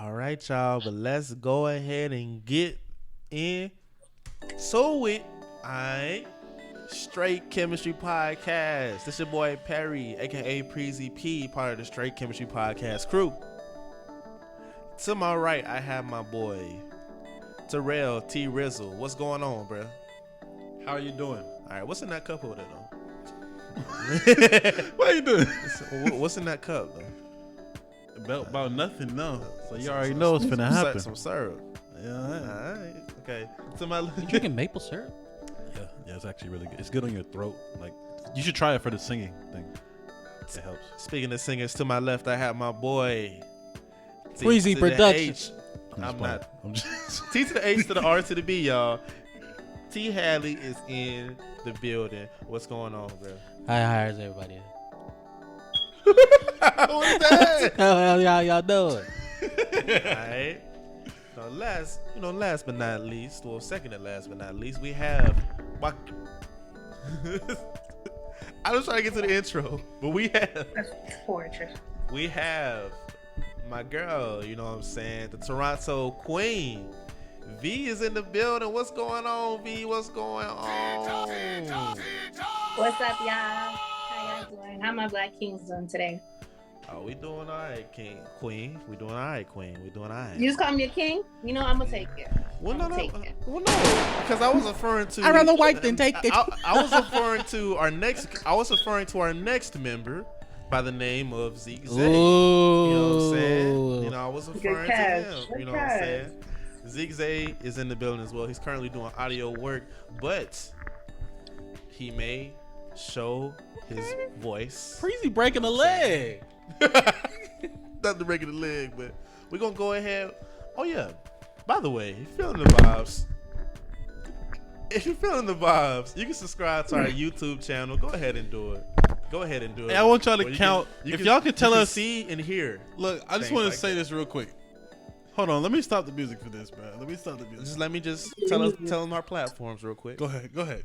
All right, y'all, but let's go ahead and get into it. Alright. Straight Chemistry Podcast. This your boy Perry, aka Preezy P, part of the Straight Chemistry Podcast crew. To my right, I have my boy Terrell T Rizzle. What's going on, bro? How are you doing? Alright, what's in that cup over there, though? What are you doing? What's in that cup, though? About nothing, no. So you already know what's finna happen. Some syrup. Yeah. Alright, okay. To my You drinking maple syrup? Yeah, it's actually really good. It's good on your throat. Like, you should try it for the singing thing. It helps. Speaking of singers, to my left, I have my boy Freezy Production. I'm just T to the H to the R to the B, y'all. T Hadley is in the building. What's going on, bro? Hi, how's everybody? What's that? How y'all doing? Alright. Last but not least, well, second to last but not least, we have my. I was trying to get to the intro, but we have my girl, you know what I'm saying, the Toronto Queen. V is in the building. What's going on, V? What's going on? What's up, y'all? How y'all doing? How my Black Kings doing today? Oh, we doing all right, Queen. We doing all right, Queen. We doing all right. You just call me a king? You know I'm gonna take it. Well, no, because I was referring to. I'd rather white than take it. I was referring to our next. I was referring to our next member by the name of Zeke Zay. You know what I'm saying? You know, I was referring to him. You know what I'm saying? Zeke Zay is in the building as well. He's currently doing audio work, but he may show his voice. Freezy breaking a leg. Not the breaking the leg, but we're gonna go ahead. Oh yeah. By the way, if you're feeling the vibes, you can subscribe to our YouTube channel. Go ahead and do it. Hey, I want y'all to count. If y'all can tell us, see and hear. Look, I just want to say this real quick. Hold on, let me stop the music for this, bro. Let me stop the music. Let me tell them our platforms real quick. Go ahead. Go ahead.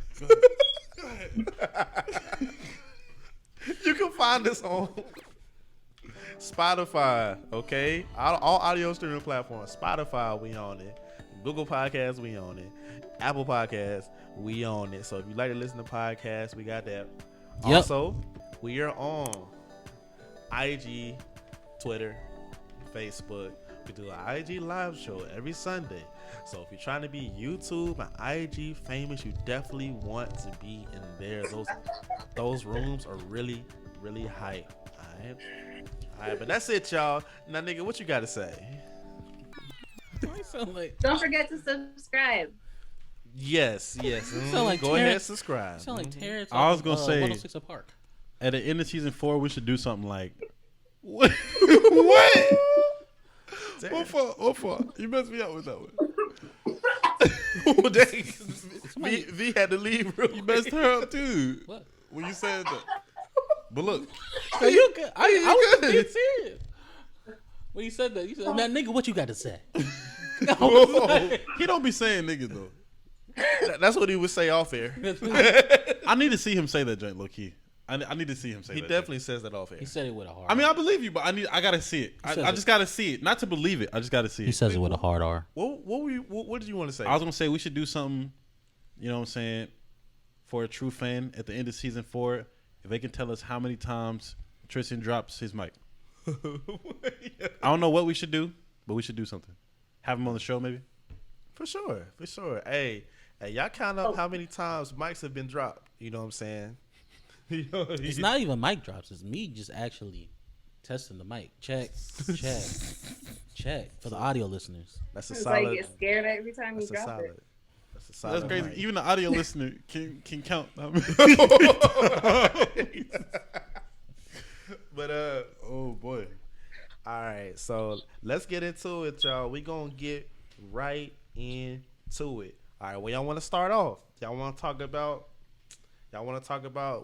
You can find us on Spotify, okay? All audio streaming platforms. Spotify, we on it. Google Podcasts, we on it. Apple Podcasts, we on it. So if you like to listen to podcasts, we got that. Yep. Also, we are on IG, Twitter, Facebook. We do an IG live show every Sunday. So if you're trying to be YouTube and IG famous, you definitely want to be in there. Those rooms are really, really hype. All right, but that's it, y'all. Now, nigga, what you got to say? Don't forget to subscribe. Yes. Go ahead, subscribe. Sound like Terrence. I was gonna say 106 Park. at the end of season 4, we should do something like what? What for? You messed me up with that one. V had to leave. Real You messed her up too. What? When you said that. But look, So you good? I was being serious. When you said that, you said, "Now, nigga, what you got to say?" he don't be saying niggas though. That's what he would say off air. I need to see him say that joint, low key. I need to see him say He that. definitely says that off air. He said it with a hard. I mean, I believe you, but I gotta see it. I just gotta see it. Not to believe it. I just gotta see it. He says it with a hard R. What did you want to say? I was gonna say we should do something. You know what I'm saying? For a true fan, at the end of season 4, if they can tell us how many times Tristan drops his mic. I don't know what we should do, but we should do something. Have him on the show, maybe. For sure. Hey, y'all count up how many times mics have been dropped. You know what I'm saying? It's not even mic drops. It's me just actually testing the mic. Check for the audio listeners. That's a It's solid. like get scared every time you That's a drop solid. it. That's a solid. That's crazy. mic. Even the audio listener can count. But oh boy. all right. So let's get into it, y'all. We gonna get right into it. All right. Well, y'all want to start off? Y'all want to talk about?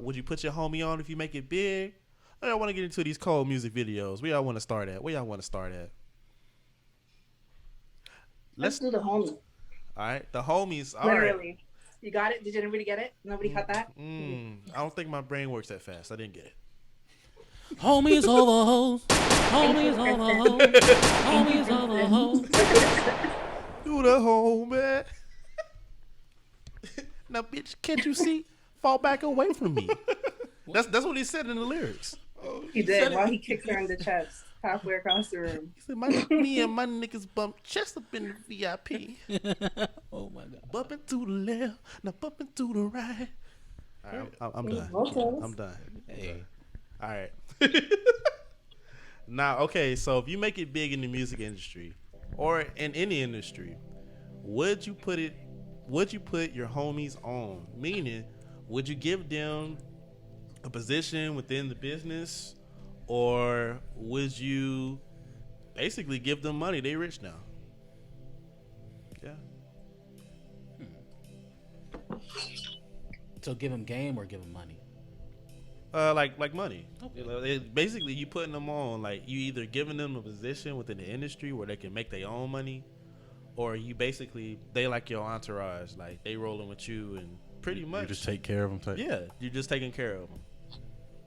Would you put your homie on if you make it big? Or y'all want to get into these cold music videos? Where y'all want to start at? Let's do the homie. All right. The homies. All right. Literally. You got it? Did anybody get it? Nobody caught that? I don't think my brain works that fast. I didn't get it. Homies over hoes. Homies over hoes. Homies over hoes. You the home, man. Now, bitch, can't you see? Fall back away from me. That's what he said in the lyrics. He did while he kicked her in the chest halfway across the room. He said, me and my niggas bump chest up in the VIP. Oh my god. Bumping to the left, now bumping to the right. All right, I'm done. Okay. I'm done. Hey. All right. Now, okay, so if you make it big in the music industry or in any industry, would you put your homies on? Meaning, would you give them a position within the business, or would you basically give them money? They rich now. Yeah. So give him game or give him money? Like money. Okay. You know, basically, you putting them on. Like, you either giving them a position within the industry where they can make their own money, or you basically, they like your entourage. Like, they rolling with you and pretty much You just take care of them. Type. yeah, you're just taking care of them.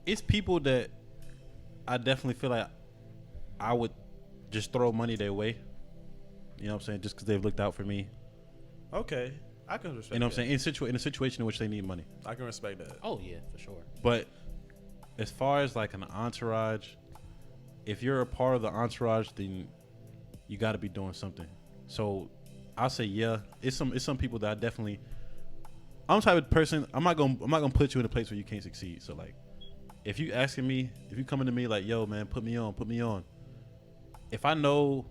It's people that I definitely feel like I would just throw money their way. You know what I'm saying? Just because they've looked out for me. Okay, I can respect. You know what I'm that. saying? In a situation in which they need money. I can respect that. Oh yeah, for sure. But as far as like an entourage, if you're a part of the entourage, then you got to be doing something. So I'll say yeah. It's some people that I definitely. I'm the type of person. I'm not gonna put you in a place where you can't succeed. So like, if you coming to me like, yo man, put me on. If I know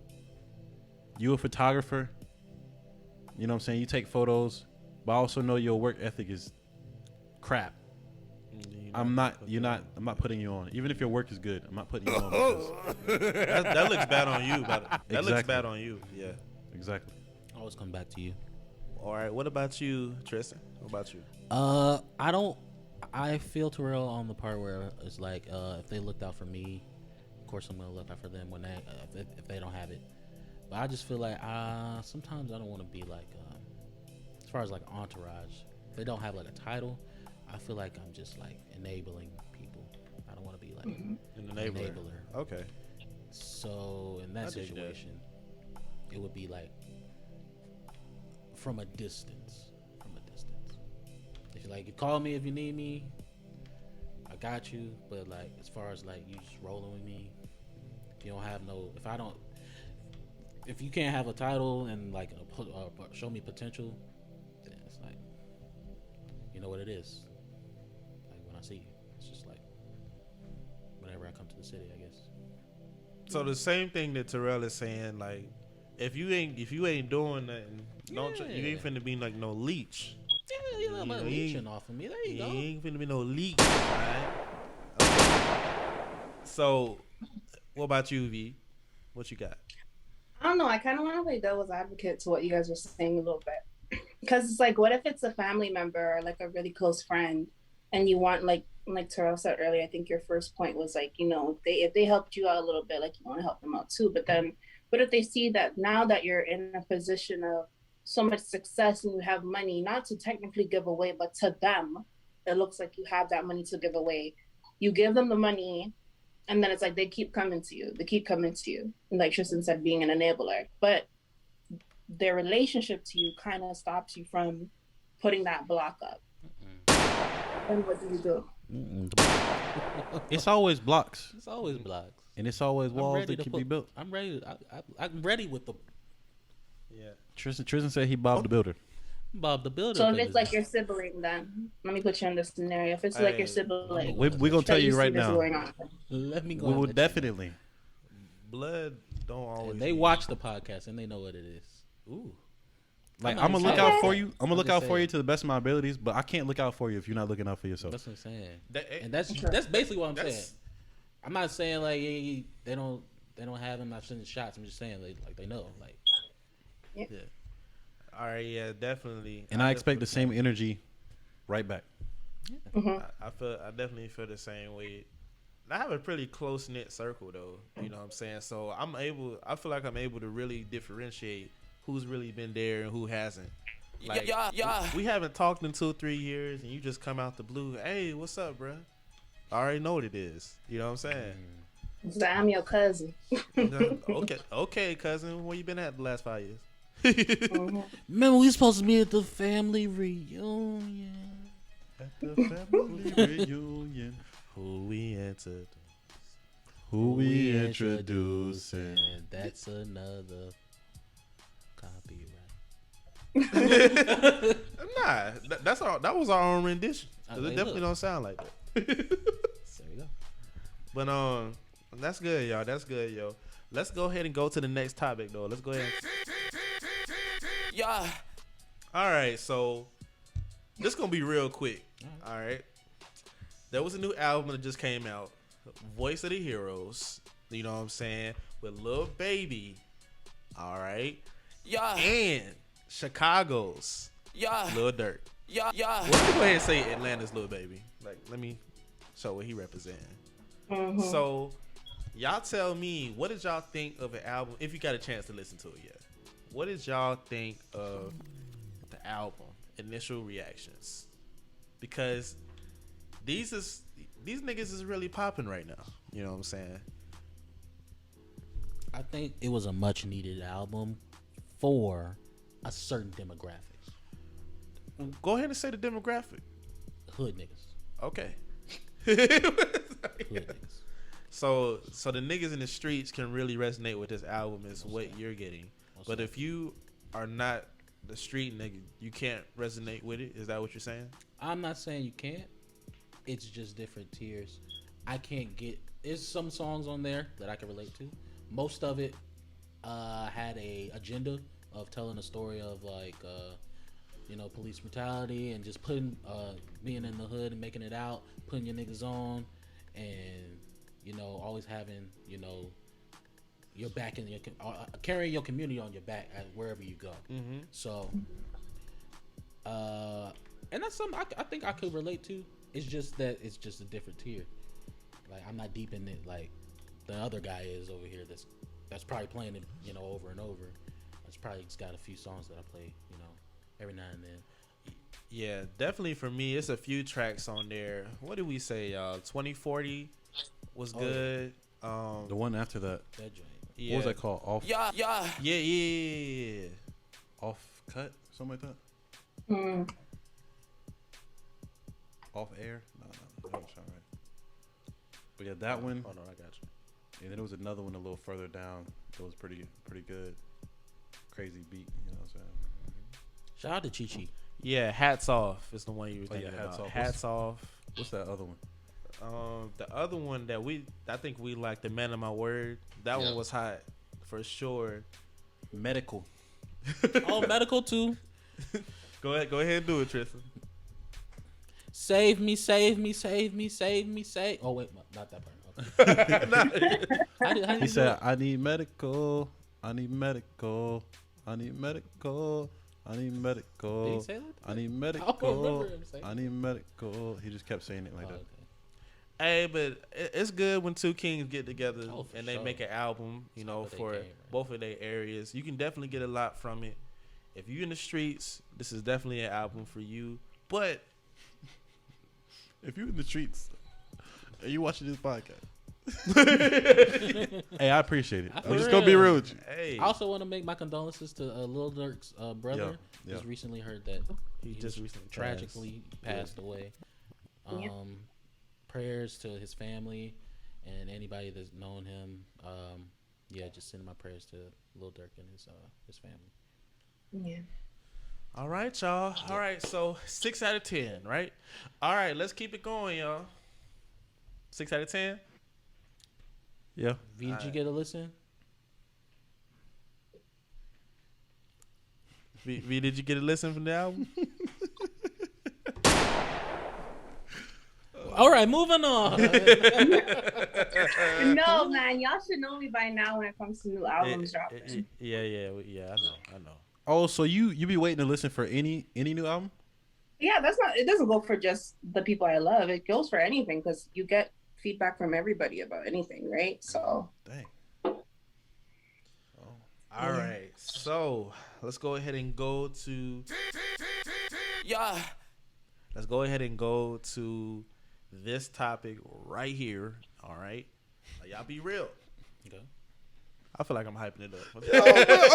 you a photographer, you know what I'm saying, you take photos, but I also know your work ethic is crap. I'm not putting you on. Even if your work is good, I'm not putting you on. That looks bad on you, but that looks Exactly. bad on you. Yeah. Exactly. Always come back to you. All right. What about you, Tristan? What about you? I feel Terrell on the part where it's like, if they looked out for me, of course I'm gonna look out for them when they if they don't have it. But I just feel like sometimes I don't want to be like, as far as like entourage, if they don't have like a title, I feel like I'm just like enabling people. I don't want to be like An an enabler. enabler. Okay. So in that I dig that. situation, it would be like from a distance. If you call me if you need me, I got you. But like as far as like you just rolling with me, if you don't have if you can't have a title and like show me potential, then it's like, you know what it is. Like when I see you, it's just like whenever I come to the city, I guess. So the same thing that Terrell is saying, like, if you ain't doing nothing, you ain't finna be like no leech. Yeah, you know, about leeching off of me. There you You go. ain't finna be no leech, right? Okay. So, what about you, V? What you got? I don't know. I kind of want to play devil's advocate to what you guys were saying a little bit. Because it's like, what if it's a family member or like a really close friend and you want, like Terrell said earlier, I think your first point was like, you know, if they helped you out a little bit, like you want to help them out too. But then what if they see that now that you're in a position of so much success and you have money, not to technically give away, but to them, it looks like you have that money to give away. You give them the money, and then it's like they keep coming to you. And like Tristan said, being an enabler. But their relationship to you kind of stops you from putting that block up. And what do you do? It's always blocks. It's always blocks. And it's always walls that can be built. I'm ready. I'm ready with the Yeah. Tristan said he Bob the Builder. Bob the Builder. So if it's like your sibling, then let me put you in this scenario. If it's like your sibling, We're going to tell you right now. Let me go. We will definitely. Blood don't always. And they watch the podcast and they know what it is. Ooh. Like, I'm I'm going to not look saying- out for you. I'm going to look just out for saying. you to the best of my abilities, but I can't look out for you if you're not looking out for yourself. That's what I'm saying. That- And that's basically what I'm saying. That's- I'm not saying like they don't have him not sending shots. I'm just saying they know like. Yeah. Yeah. All right. Yeah. Definitely. And I expect the same energy right back. I definitely feel the same way. I have a pretty close knit circle though. You know what I'm saying? So I feel like I'm able to really differentiate who's really been there and who hasn't. Like, we haven't talked in 2 or 3 years, and you just come out the blue. Hey, what's up, bro? I already know what it is. You know what I'm saying? So I'm your cousin. Okay, cousin. Where you been at the last 5 years? Remember, we supposed to be at the family reunion. At the family reunion, Who we introduced? who we introducing? And that's another copyright. Nah, that was our own rendition. 'Cause it Hey, definitely look. don't sound like that. There we go. But that's good, y'all. That's good, yo. Let's go ahead and go to the next topic, though. Let's go ahead. Yeah. All right, so this gonna be real quick. All right, there was a new album that just came out, Voice of the Heroes. You know what I'm saying, with Lil Baby. All right, Yeah. and Chicago's Yeah. Lil Durk. Yeah. Well, let me go ahead and say Atlanta's Lil Baby. Like, let me show what he representing. So, y'all tell me, what did y'all think of an album? If you got a chance to listen to it yet, what did y'all think of the album? Initial reactions, because these niggas is really popping right now. You know what I'm saying? I think it was a much needed album for a certain demographic. Go ahead and say the demographic. Hood niggas. Okay. Hood niggas. So the niggas in the streets can really resonate with this album is what you're getting. But if you are not the street nigga, you can't resonate with it. Is that what you're saying? I'm not saying you can't. It's just different tiers. I can't get. There's some songs on there that I can relate to. Most of it had a agenda of telling a story of like, police brutality and just putting being in the hood and making it out, putting your niggas on, and always having your back in your carrying your community on your back at wherever you go. Mm-hmm. So, and that's something I think I could relate to. It's just that it's just a different tier. Like, I'm not deep in it like the other guy is over here. That's probably playing it over and over. It's probably just got a few songs that I play every now and then. Yeah, definitely for me, it's a few tracks on there. What did we say, y'all? 2040 was good. The one after that, That joint. Yeah. what was that called? Off Yeah. off cut, something like that. Off air? No, that don't sound right. But yeah, that one. Hold on, I got you. And then there was another one a little further down that was pretty good. Crazy beat, you know what I'm saying? Shout out to Chi Chi. Yeah, Hats Off is the one you were Oh, yeah, thinking Hats about. Off. Hats Off. What's that other one? The other one that I think we like, The Man of My Word. That one was hot for sure. Medical. Oh, medical too. Go ahead and do it, Tristan. Save me, save me, save me, save me, save. Oh wait, not that part. Okay. He said, "I need medical. I need medical. I need medical. I need medical. Did he say that? I need I don't medical. remember him saying I need medical." He just kept saying it like that. Okay. Hey, but it's good when two kings get together Oh, for and they sure. make an album, what they for came, right? both of their areas. You can definitely get a lot from it. If you're in the streets, this is definitely an album for you. But If you in the streets and you watching this podcast, hey, I appreciate it. For I'm just gonna be real. real with you. hey, I also want to make my condolences to Lil Durk's brother. Yeah. Just recently heard that he just recently tragically passed away. Yeah. Prayers to his family and anybody that's known him. Just send my prayers to Lil Durk and his family. Yeah. All right, y'all. All right, so 6 out of 10, right? All right, let's keep it going, y'all. 6 out of 10. Yeah. V, did you get a listen? V, did you get a listen from the album? All right, moving on. No, man, y'all should know me by now when it comes to new albums dropping. Yeah. I know. Oh, so you be waiting to listen for any new album? Yeah, it doesn't go for just the people I love. It goes for anything because you get feedback from everybody about anything, right? So Dang. All right, so let's go ahead and go to. Let's go ahead and go to this topic right here. All right, y'all be real. Okay. I feel like I'm hyping it up. I'm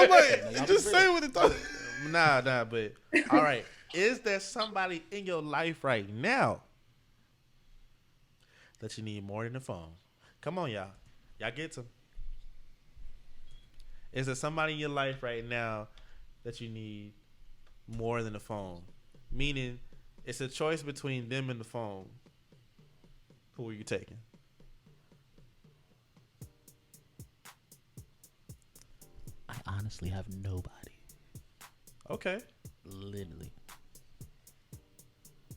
like, just say what it thought. Nah, but all right. Is there somebody in your life right now that you need more than the phone? Come on, y'all. Y'all get to. Is there somebody in your life right now that you need more than the phone? Meaning, it's a choice between them and the phone. Who are you taking? I honestly have nobody. Okay. Literally.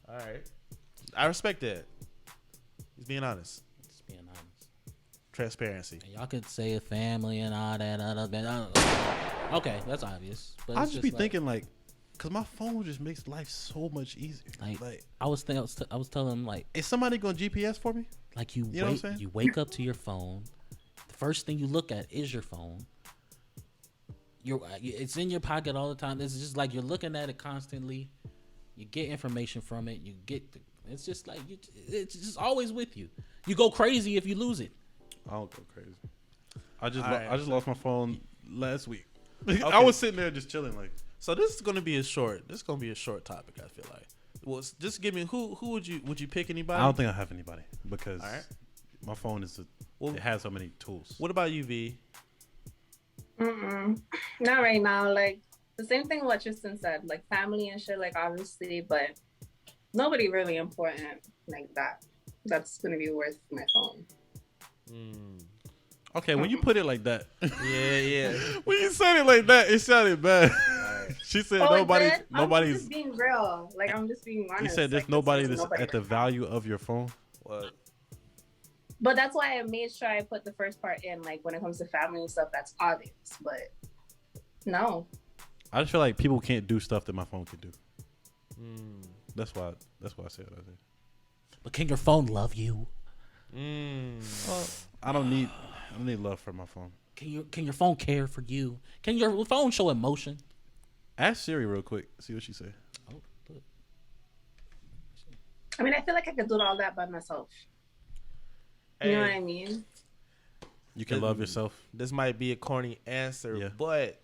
All right. I respect that. He's being honest. Just being honest. Transparency. And y'all could say a family and all that. Okay, that's obvious. But I it's just be like, thinking like, cause my phone just makes life so much easier. Like I was telling him like, is somebody gonna GPS for me? like You know what I'm saying? you wake up to your phone. The first thing you look at is your phone. It's in your pocket all the time. It's just like you're looking at it constantly. You get information from it. It's just like it's just always with you. You go crazy if you lose it. I don't go crazy. I just All lost my phone last week. Okay. I was sitting there just chilling like. So this is gonna be a short. This is gonna be a short topic. I feel like. Well, just give me who would you pick anybody? I don't think I have anybody because All right. my phone it has so many tools. What about you, V? Not right now. Like the same thing what Tristan said, like family and shit, like obviously, but nobody really important like that. That's gonna be worth my phone. Okay, when you put it like that, Yeah. when you said it like that, it sounded bad. She said nobody's. I'm just being real. Like I'm just being honest. You said there's like, nobody there's that's at the value of your phone. What? But that's why I made sure I put the first part in. Like when it comes to family and stuff, that's obvious. But no. I just feel like people can't do stuff that my phone can do. That's why I said what I said. But can your phone love you? Well, I don't need love from my phone. Can your phone care for you? Can your phone show emotion? Ask Siri real quick. See what she say. Oh, look. I mean, I feel like I could do all that by myself. You know what I mean? You can love yourself. This might be a corny answer, but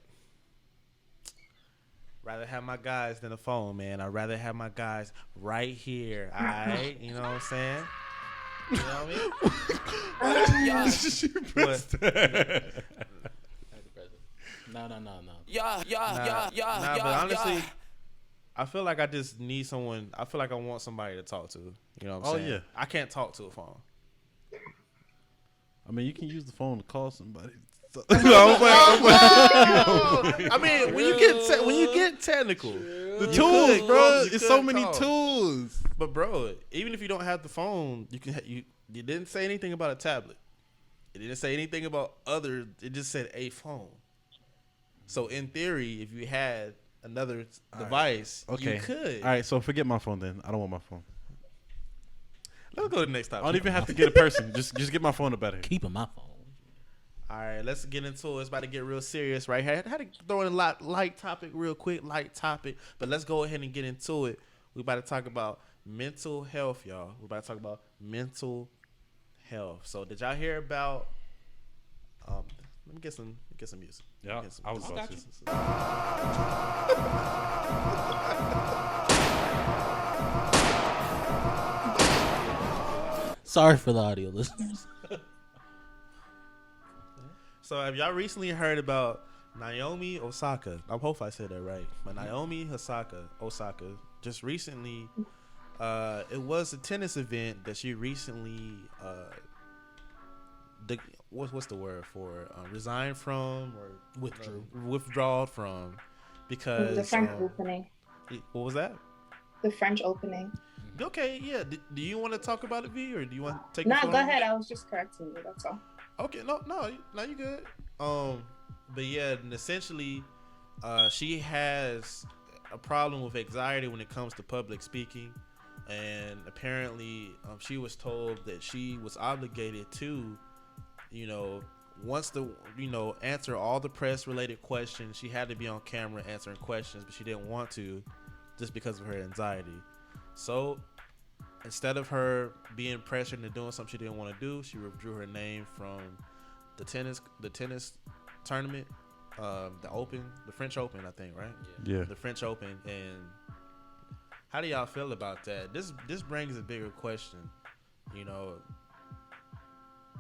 rather have my guys than a phone, man. I'd rather have my guys right here. All right, you know what I'm saying? You know what I mean? No. Nah, but honestly, I feel like I just need someone. I feel like I want somebody to talk to. You know what I'm saying? Yeah. I can't talk to a phone. I mean, you can use the phone to call somebody. I mean, when you get technical, the tools, bro. It's so many tools. But bro, even if you don't have the phone, you didn't say anything about a tablet. It didn't say anything about other. It just said a phone. So in theory, if you had another device, you could. All right, so forget my phone then. I don't want my phone. Let's go to the next topic. I don't even have to get a person. just get my phone up out of here. Keeping my phone. All right, let's get into it. It's about to get real serious right here. I had to throw in a light topic real quick, but let's go ahead and get into it. We're about to talk about mental health, y'all. We're about to talk about mental health. So did y'all hear about let me get some music. Yeah, I was about to. Sorry for the audio listeners. So have y'all recently heard about Naomi Osaka? I hope I said that right. But Naomi Osaka just recently, it was a tennis event that she recently, what's the word for it? Resigned from or withdrawed from because the French opening. What was that? The French opening. Okay, yeah. Do you want to talk about it, V, or do you want to take? No, go ahead. I was just correcting you. That's all. Okay, no, you good. But yeah, and essentially, she has a problem with anxiety when it comes to public speaking, and apparently, she was told that she was obligated to, once answer all the press-related questions. She had to be on camera answering questions, but she didn't want to, just because of her anxiety. So, instead of her being pressured into doing something she didn't want to do, she withdrew her name from the tennis tournament, the French Open, I think, right? Yeah. The French Open. And how do y'all feel about that? This brings a bigger question. You know,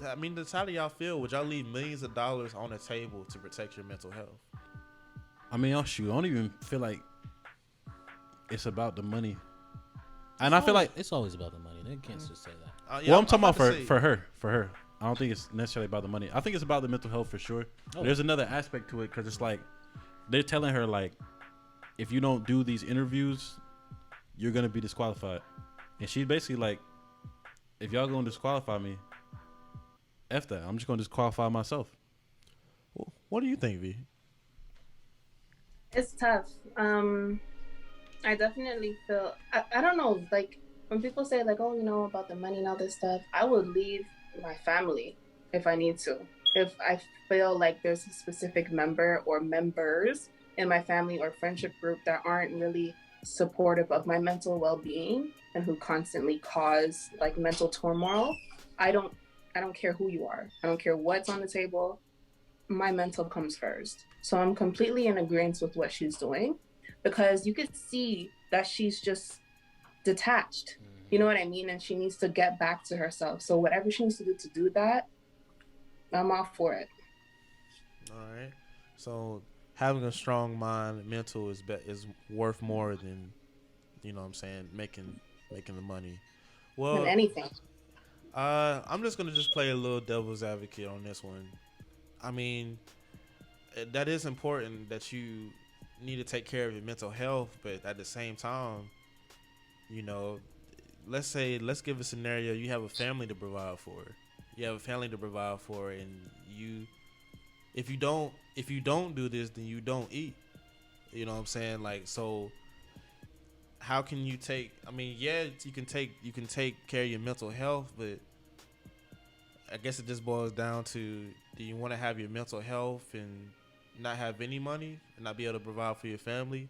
I mean, how do y'all feel? Would y'all leave millions of dollars on the table to protect your mental health? I mean, shoot, I don't even feel like it's about the money. And I feel like it's always about the money. They can't just say that. Well, I'm talking about for her. I don't think it's necessarily about the money. I think it's about the mental health for sure. Oh. There's another aspect to it because it's like they're telling her like, if you don't do these interviews, you're gonna be disqualified. And she's basically like, if y'all gonna disqualify me, F that. I'm just gonna disqualify myself. Well, what do you think, V? It's tough. I definitely feel, I don't know, like when people say like, oh, you know, about the money and all this stuff, I would leave my family if I need to. If I feel like there's a specific member or members in my family or friendship group that aren't really supportive of my mental well-being and who constantly cause like mental turmoil, I don't care who you are. I don't care what's on the table. My mental comes first. So I'm completely in agreement with what she's doing because you could see that she's just detached. You know what I mean? And she needs to get back to herself. So whatever she needs to do that, I'm all for it. All right. So having a strong mind, mental is worth more than, you know what I'm saying, making the money. Well, Than anything. I'm just gonna play a little devil's advocate on this one. I mean, that is important that you need to take care of your mental health, but at the same time, you know, let's give a scenario. You have a family to provide for. And if you don't do this, then you don't eat. You know what I'm saying? Like, so how can you take? I mean, yeah, you can take care of your mental health, but I guess it just boils down to: do you want to have your mental health and not have any money and not be able to provide for your family,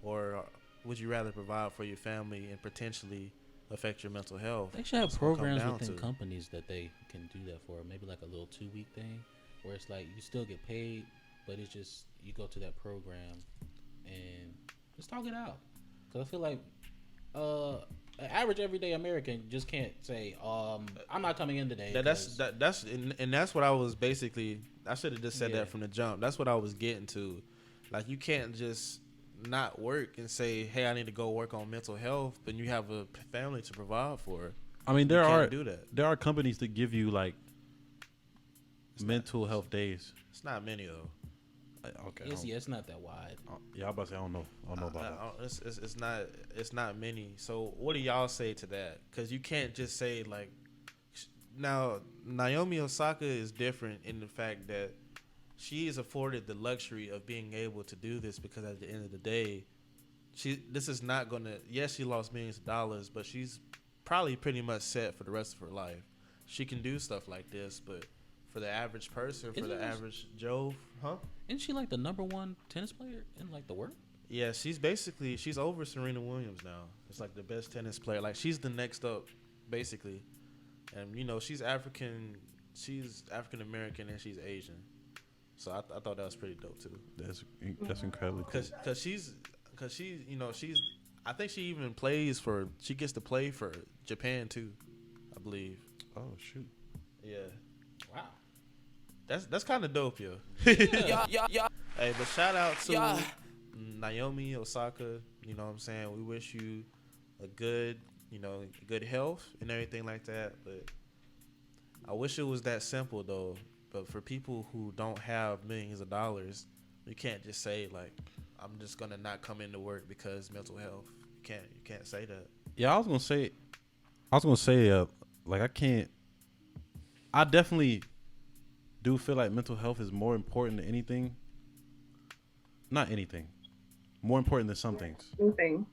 or would you rather provide for your family and potentially affect your mental health? They should have programs within to companies that they can do that for. Maybe like a little 2-week thing where it's like you still get paid, but it's just you go to that program and just talk it out. Because I feel like an average everyday American just can't say, I'm not coming in today. That's what I was basically. I should have just said that from the jump. That's what I was getting to. Like, you can't just not work and say, hey, I need to go work on mental health, but you have a family to provide for. I mean, there are companies that give you like mental health days. It's not many though. Okay. It's not that wide. Yeah, I'm about to say I don't know about that. It's not many. So what do y'all say to that? Because you can't just say like. Now, Naomi Osaka is different in the fact that she is afforded the luxury of being able to do this because at the end of the day, this is not going to. Yes, she lost millions of dollars, but she's probably pretty much set for the rest of her life. She can do stuff like this, but for the average person, average Joe, Isn't she like the #1 tennis player in like the world? Yeah, she's over Serena Williams now. It's like the best tennis player. Like, she's the next up, basically. And you know, she's African American, and she's Asian. So I thought that was pretty dope too. That's incredibly cool. Cause she's you know, I think she gets to play for Japan too, I believe. Oh shoot. Yeah. Wow. That's kind of dope, yo. Yeah. Hey, but shout out to Naomi Osaka. You know what I'm saying? We wish you a good health and everything like that. But I wish it was that simple though. But for people who don't have millions of dollars, you can't just say like, I'm just gonna not come into work because mental health. You can't say that. Yeah, I was gonna say like I definitely do feel like mental health is more important than anything. Not anything. More important than some things. Anything.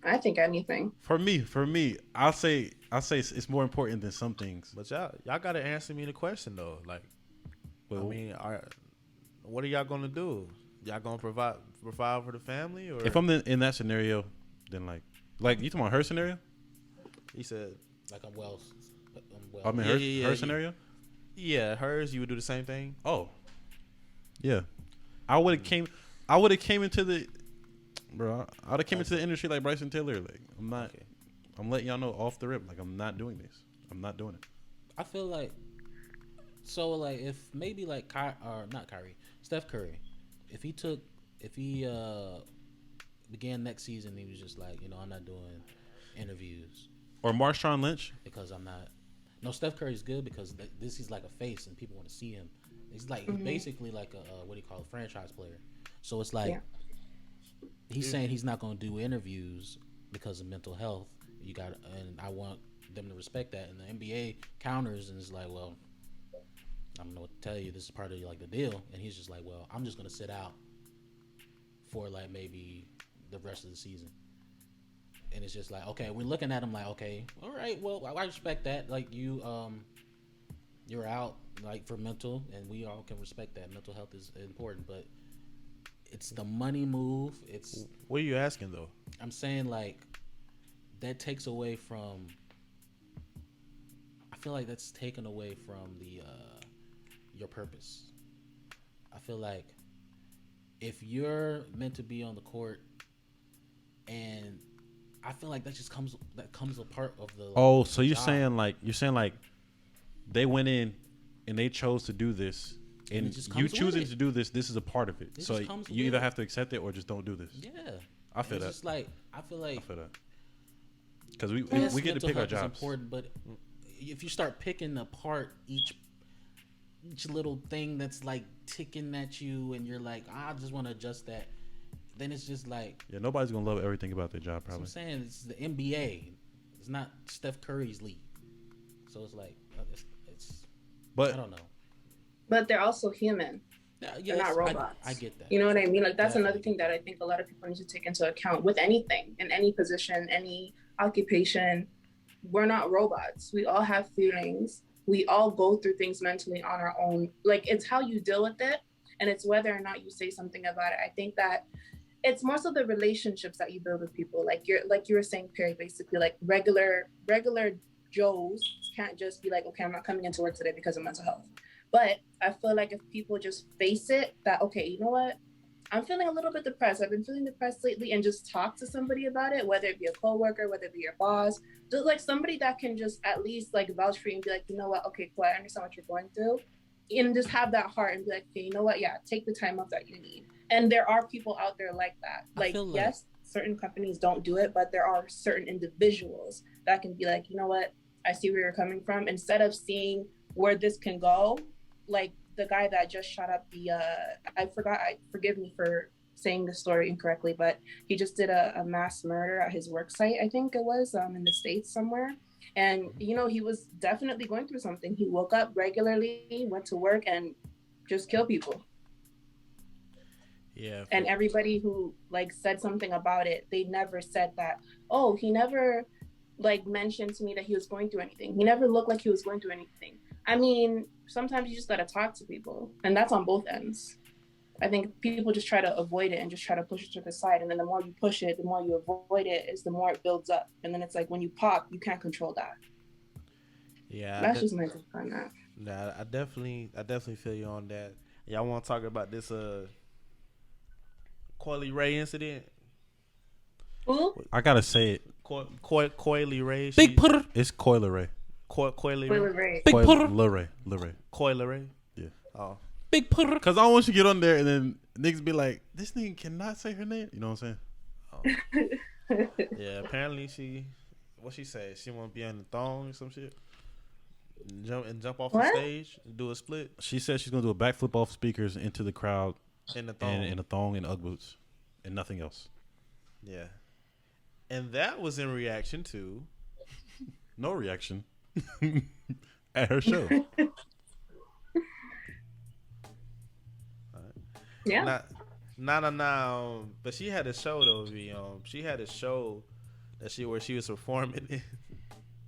I think anything. For me, I'll say it's more important than some things. But y'all gotta answer me the question though. Like, I mean, what are y'all gonna do? Y'all gonna provide for the family, or if I'm in that scenario, then like you talking about her scenario? He said, Like I'm well. I mean, her scenario. Yeah, hers. You would do the same thing. Oh, yeah. I would have came into the, bro. I would have came into the industry like Bryson Tiller. Like I'm not. Okay. I'm letting y'all know off the rip. Like I'm not doing this. I'm not doing it. I feel like, so like if maybe like not Kyrie, Steph Curry, if he began next season, he was just like, I'm not doing interviews Or Marshawn Lynch. because I'm not. No, Steph Curry's good because this is like a face and people want to see him. He's like Mm-hmm. basically like a what do you call a franchise player. So it's like he's saying he's not going to do interviews because of mental health. And I want them to respect that. And the NBA counters and is like, well, I don't know what to tell you. This is part of like the deal. And he's just like, well, I'm just going to sit out for like maybe the rest of the season. And it's just like, okay, we're looking at him like, okay, all right, well, I respect that. Like you're out like for mental, and we all can respect that. Mental health is important, but it's the money move. It's What are you asking though? I'm saying like that takes away from. I feel like that's taken away from the your purpose. I feel like if you're meant to be on the court, and I feel like that comes a part of the. Oh, so you're job. saying like they went in and they chose to do this, and it just you comes with choosing it. to do this is a part of it. It So just comes you with either it. have to accept it or just don't do this. Yeah, I feel it's that. just like I feel like Because yes, we get to mental pick our health is jobs. important, but if you start picking apart each little thing that's like ticking at you, and you're like, I just want to adjust that, then it's just like Yeah, nobody's gonna love everything about their job. that's what Probably. I'm saying. It's the NBA. It's not Steph Curry's league, so it's like it's But I don't know. But they're also human. Yeah, They're not robots. I get that. You know what I mean? Like that's Definitely. another thing that I think a lot of people need to take into account with anything, in any position, any occupation. We're not robots. We all have feelings. We all go through things mentally on our own. Like it's how you deal with it, and it's whether or not you say something about it. I think that it's more so the relationships that you build with people. Like you were saying, Perry, basically like regular Joes can't just be like, okay, I'm not coming into work today because of mental health. But I feel like if people just face it, that, okay, you know what? I'm feeling a little bit depressed. I've been feeling depressed lately, and just talk to somebody about it, whether it be a coworker, whether it be your boss, just like somebody that can just at least like vouch for you and be like, you know what? Okay, cool. I understand what you're going through. And just have that heart and be like, okay, you know what? Yeah, take the time off that you need. And there are people out there like that. Like, yes, certain companies don't do it, but there are certain individuals that can be like, you know what? I see where you're coming from. Instead of seeing where this can go, like the guy that just shot up the, forgive me for saying the story incorrectly, but he just did a mass murder at his work site, I think it was, in the States somewhere. And, he was definitely going through something. He woke up regularly, went to work, and just killed people. Yeah. And everybody who like said something about it, they never said that, oh, he never like mentioned to me that he was going through anything. He never looked like he was going through anything. I mean, sometimes you just gotta talk to people, and that's on both ends. I think people just try to avoid it and just try to push it to the side. And then the more you push it, the more you avoid it, is the more it builds up. And then it's like when you pop, you can't control that. Yeah. That's just my take on that. Nah, I definitely feel you on that. Y'all want to talk about this Coily Ray incident? Who? I gotta say it. Coily Ray. Big putter. It's Coily Ray. Coily Wait, Ray. wait. Big putter. Lil Ray. Coily Ray. Yeah. Oh. Big putter. Cause I don't want you to get on there and then niggas be like, this nigga cannot say her name. You know what I'm saying? Oh. Yeah. Apparently what she said? She want to be on the thong or some shit. Jump off the stage and do a split. She said she's gonna do a backflip off speakers into the crowd In the thong. and in a thong and Ugg boots and nothing else. Yeah. And that was in reaction to No reaction at her show. Yeah. Nah. But she had a show though. She had a show where she was performing it.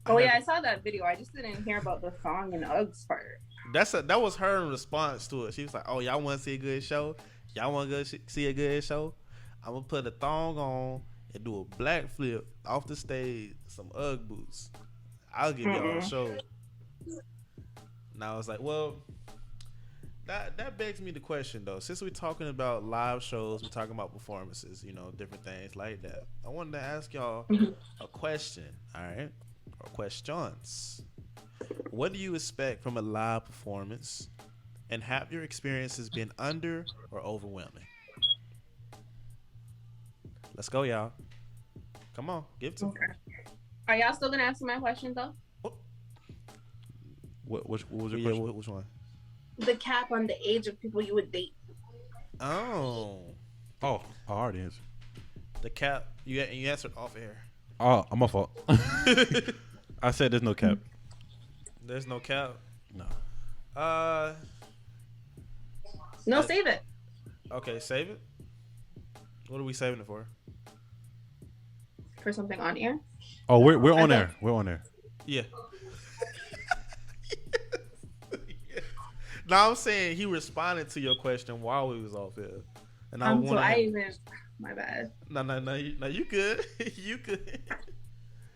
Oh yeah, I saw that video. I just didn't hear about the thong and Uggs part. That was her response to it. She was like, "Oh, y'all want to see a good show? Y'all want to see a good show? I'm gonna put a thong on and do a black flip off the stage, some Ugg boots, I'll give y'all a show. Now it's like, well, that begs me the question though. Since we're talking about live shows, we're talking about performances, you know, different things like that. I wanted to ask y'all a question, all right, or questions. What do you expect from a live performance, and have your experiences been under or overwhelming? Let's go, y'all. Come on, give it to me. Are y'all still gonna answer my question though? What was your question? Which one? The cap on the age of people you would date. Oh, I already answered. the cap. You answered off air. Oh, my fault. I said there's no cap. There's no cap. No. No, save it. Okay, save it. What are we saving it for? For something on air. Oh, we're on air. We're on air. Yeah. No, I'm saying he responded to your question while we was off air, and my bad. No, you good. You good.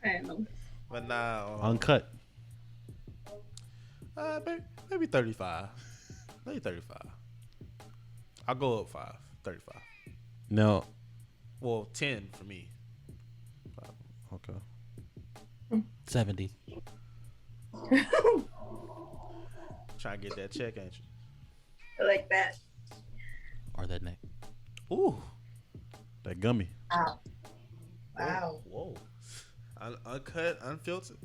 I know. But now, Uncut. maybe 35. Maybe 35. I'll go up 5. 35. No. Well, 10 for me. Okay. 70. Trying to get that check, ain't you? I like that. Or that neck. Ooh. That gummy. Wow. Whoa. Uncut, unfiltered,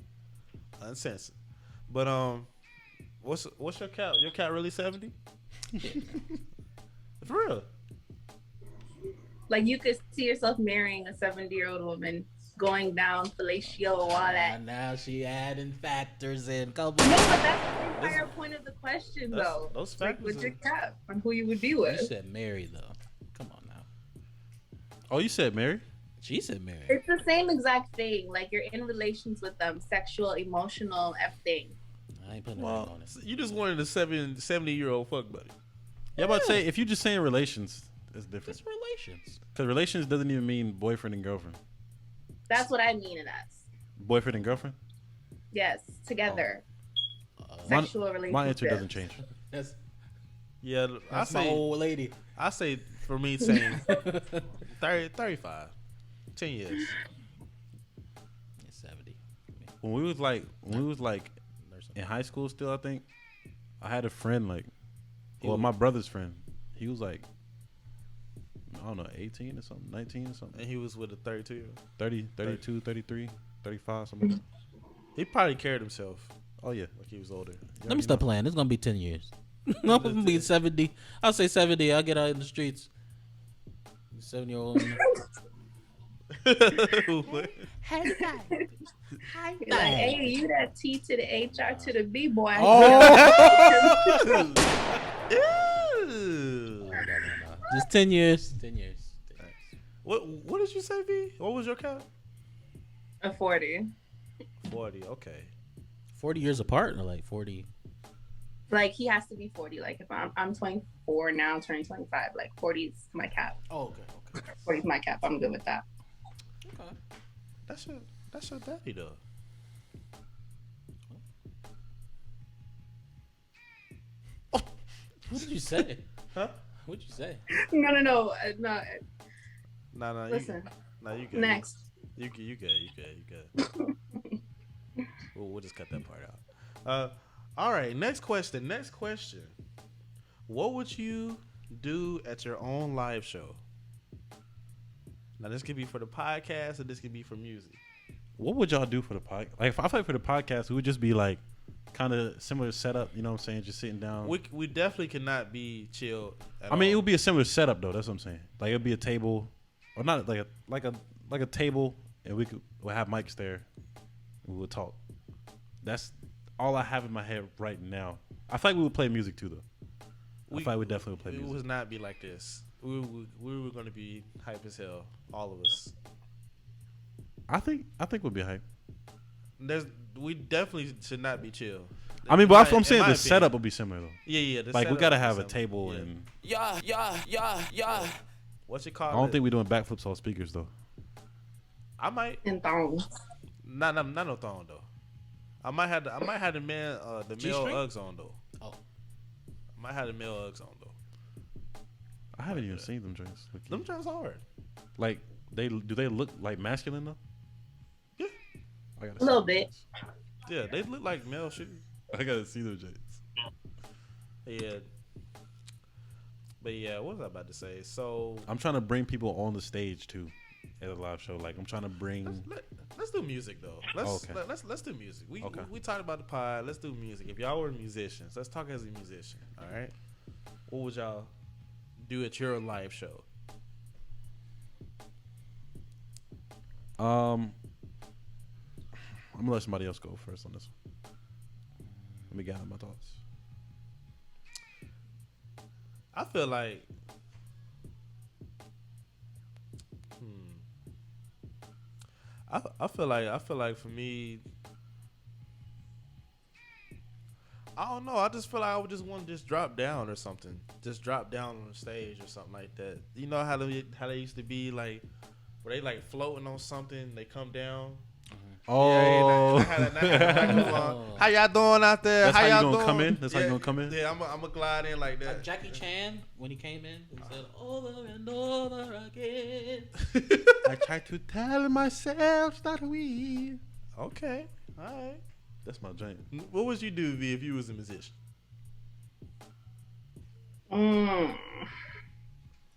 uncensored. But what's your cap? Your cap really 70? Yeah. For real? Like you could see yourself marrying a 70-year-old woman, going down fellatio, all that. Now she adding factors in. Come No, on. but that's the entire point of the question, though. Those Like, factors. what's your cap on who you would be You with? said Mary though. Come on now. Oh, you said Mary? She said Mary. It's the same exact thing. Like you're in relations with them, sexual, emotional, everything. I ain't putting a ring Well, on it. you just wanted a 70-year-old fuck buddy. Yeah, I'm about to say, if you just saying relations, it's different. It's relations. Because relations doesn't even mean boyfriend and girlfriend. That's what I mean it as. Boyfriend and girlfriend? Yes, together. My- Sexual relationship. My answer doesn't change. That's Yeah, my old lady. I say for me saying 35. 10 years. It's 70. When we was like in high school still, I think, I had a friend my brother's friend. He was like, I don't know, 18 or something, 19 or something. And he was with a 32-year-old. 30, 32, 33, 35, something like that. He probably carried himself Oh, yeah. like he was older. Let me stop playing. It's gonna be 10 years. No, I'm gonna be 70. I'll say 70. I'll get out in the streets. 7-year-old. Hey, Hey guys. Hi You're like, hey, you that T to the HR to the B boy. Oh! Ew. Just 10 years. 10 years. What did you say, V? What was your count? A 40. 40. Okay. 40 years apart or like 40? Like he has to be 40. Like if I'm 24 now, turning 25. Like 40 is my cap. Oh, okay. 40 is my cap. I'm good with that. Okay. That's your daddy though. What did you say? Huh? What'd you say? No. No. No. Listen. You good. Next. You good. We'll just cut that part out. All right. Next question. What would you do at your own live show? Now this could be for the podcast, or this could be for music. What would y'all do for the podcast? Like, if I play for the podcast, it would just be like kind of similar setup, you know what I'm saying? Just sitting down. We definitely cannot be chill. I mean, it would be a similar setup though. That's what I'm saying. Like, it'd be a table, or not like a table, and we'll have mics there. And we would talk. That's all I have in my head right now. I feel like we would play music too though. I feel like we definitely would play music. It would not be like this. We were going to be hype as hell, all of us. I think we'll be hype. We definitely should not be chill. I mean, but I'm saying the setup will be similar though. Yeah. Like, we gotta have a table and. Yeah. What's it called? I don't think we're doing backflips on speakers though. I might And thongs. not no thong though. I might have the man the male G-string? Uggs on though. Oh, I might have the male Uggs on though. I haven't even seen them drinks. Them joints hard. Like they look like masculine though? Yeah. I gotta A little see them bit. joints. Yeah, they look like male shoes. I gotta see those joints. Yeah. But yeah, what was I about to say? So I'm trying to bring people on the stage too at a live show. Like I'm trying to bring. let's do music though. Let's do music. We talked about the pod. Let's do music. If y'all were musicians, let's talk as a musician. All right. What would y'all do at your live show? I'm gonna let somebody else go first on this one. Let me gather my thoughts. I feel like I feel like for me, I don't know. I just feel like I would just want to just drop down or something. Just drop down on the stage or something like that. You know how they used to be like, where they like floating on something, they come down. Oh, How y'all doing out there? That's how you y'all gonna doing? come in? That's how you gonna come in? Yeah, I'm gonna glide in like that. like Jackie Chan when he came in, he said over and over again. I try to tell myself that we. Okay, all right. That's my joint. What would you do, V, if you was a musician? I don't know.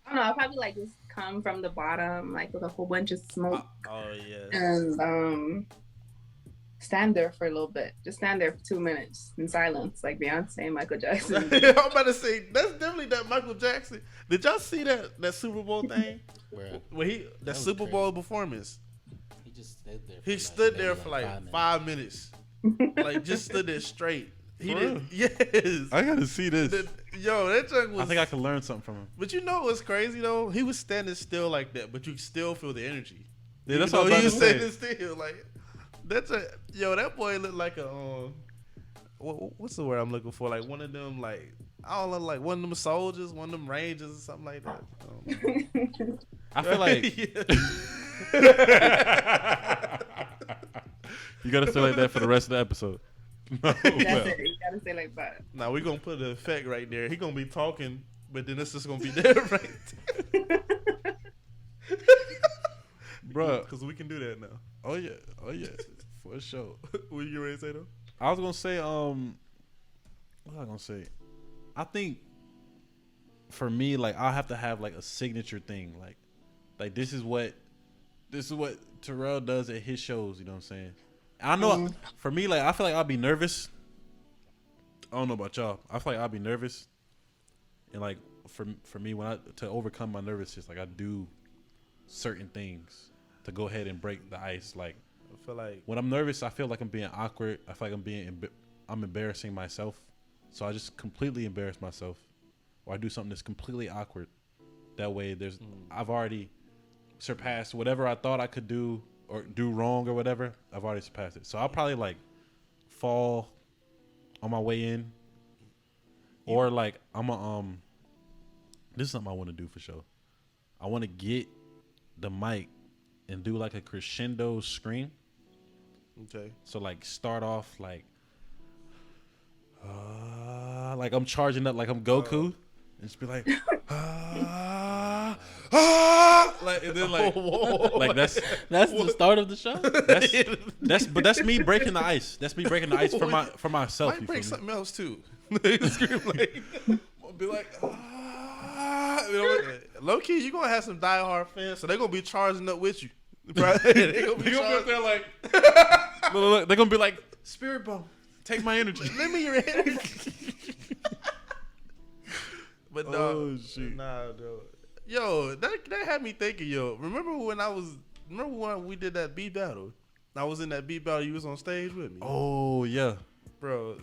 I'll probably like just come from the bottom, like with a whole bunch of smoke, Oh yeah. and stand there for a little bit. Just stand there for 2 minutes in silence, like Beyonce and Michael Jackson. I'm about to say that's definitely that Michael Jackson. Did y'all see that Super Bowl thing? Where that was Super Bowl performance? He just stood there. He stood there for like 5 minutes. Like just stood there straight. He For did. Yes. I gotta see this. Yo, that junk was. I think I can learn something from him. But you know what's crazy though? He was standing still like that, but you still feel the energy. Yeah, that's Even what though I'm he was about to standing still. Like that boy looked like a what's the word I'm looking for? Like one of them, like I don't know, like one of them soldiers, one of them rangers, or something like that. I feel like you gotta say like that for the rest of the episode. No, That's it. You gotta say like that. Now we're gonna put an effect right there. He gonna be talking, but then it's just gonna be there right there. Bruh. Because we can do that now. Oh yeah, for sure. What you ready to say though? I was gonna say, what was I gonna say? I think for me, like I'll have to have like a signature thing, like this is what Terrell does at his shows. You know what I'm saying? I know for me, like I feel like I'll be nervous. I don't know about y'all. I feel like I'll be nervous, and like for me, to overcome my nervousness, like I do certain things to go ahead and break the ice. Like I feel like when I'm nervous, I feel like I'm being awkward. I feel like I'm embarrassing myself. So I just completely embarrass myself, or I do something that's completely awkward. That way, I've already surpassed whatever I thought I could do or do wrong or whatever. I've already surpassed it. So I'll probably like fall on my way in, or like this is something I want to do for sure. I want to get the mic and do like a crescendo scream. okay. So like start off like I'm charging up like I'm Goku, and just be like, like and then like that's the start of the show. that's me breaking the ice. That's me breaking the ice for myself. Might break something else too. They scream like, I'll be like, you know, low key, you gonna have some diehard fans, so they gonna be charging up with you. Right? They gonna be up there like, look, they're gonna be like, Spirit Bomb, take my energy. Lend me your energy. But no, shit. nah, though. Yo, that had me thinking. Yo, remember when we did that beat battle? I was in that beat battle. You was on stage with me. Oh yeah, bro.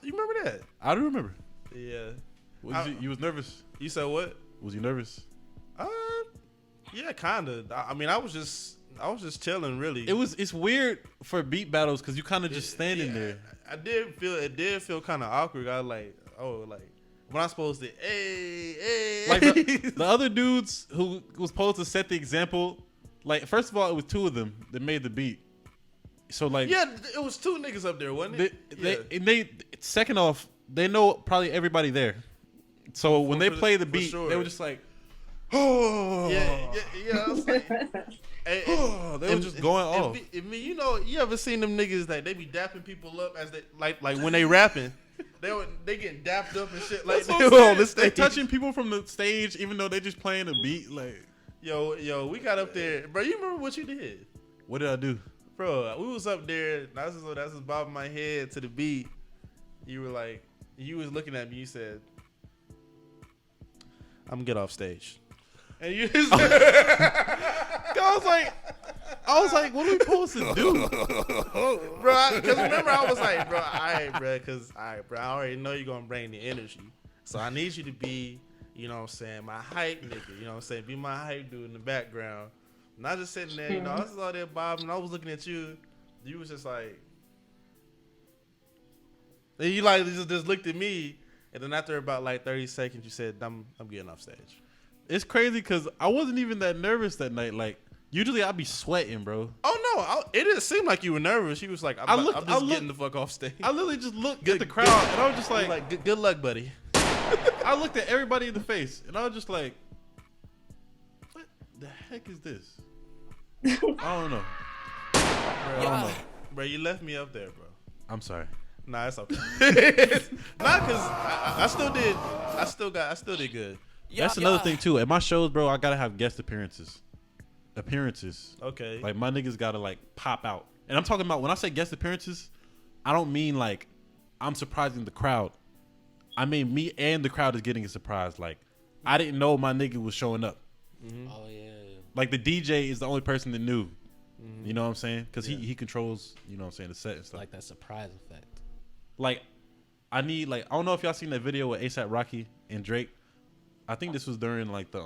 You remember that? I do remember. Yeah. You was nervous? You said what? Was you nervous? Yeah, kinda. I mean, I was just chilling. Really, It's weird for beat battles because you kind of just standing there. It did feel kind of awkward. I was like, oh, like when I'm supposed to, hey. Like the other dudes who was supposed to set the example, Like, first of all, it was two of them that made the beat. So like, yeah, it was two niggas up there, wasn't it? They second off, they know probably everybody there. So when they play the beat, sure. they were just like, oh, yeah. I was like, they were just going off. I mean, you know, you ever seen them niggas that they be dapping people up as they like when they rapping, they getting dapped up and shit like they touching people from the stage even though they just playing a beat. Like, yo, we got up there, bro. You remember what you did? What did I do, bro? We was up there. That's just bobbing my head to the beat. You were like, you was looking at me. You said, "I'm gonna get off stage." And you just I was like, what are we supposed to do, bro? Because remember, I was like, bro, I already know you're gonna bring the energy, so I need you to be, you know what I'm saying, my hype nigga. You know what I'm saying, be my hype dude in the background. And I was just sitting there, you know, I was all there bobbing. I was looking at you. You was just like, and you like just looked at me, and then after about like 30 seconds, you said, I'm getting off stage. It's crazy because I wasn't even that nervous that night. Like, usually I'd be sweating, bro. Oh no, it didn't seem like you were nervous. You was like, I'm just getting the fuck off stage. I literally just looked at the crowd and I was just like good luck, buddy. I looked at everybody in the face and I was just like, what the heck is this? I don't know. Bro, I don't know. Bro, you left me up there, bro. I'm sorry. Nah, it's okay. Nah, cause I still did good. That's another thing too. At my shows, bro, I gotta have guest appearances. Okay. Like, my niggas gotta like pop out. And I'm talking about, when I say guest appearances, I don't mean like I'm surprising the crowd. I mean me and the crowd is getting a surprise. Like, I didn't know my nigga was showing up. Mm-hmm. Oh yeah. Like, the DJ is the only person that knew. Mm-hmm. You know what I'm saying? Because he controls, you know what I'm saying, the set and stuff. Like that surprise effect. Like, I need, like, I don't know if y'all seen that video with ASAP Rocky and Drake. I think this was during like the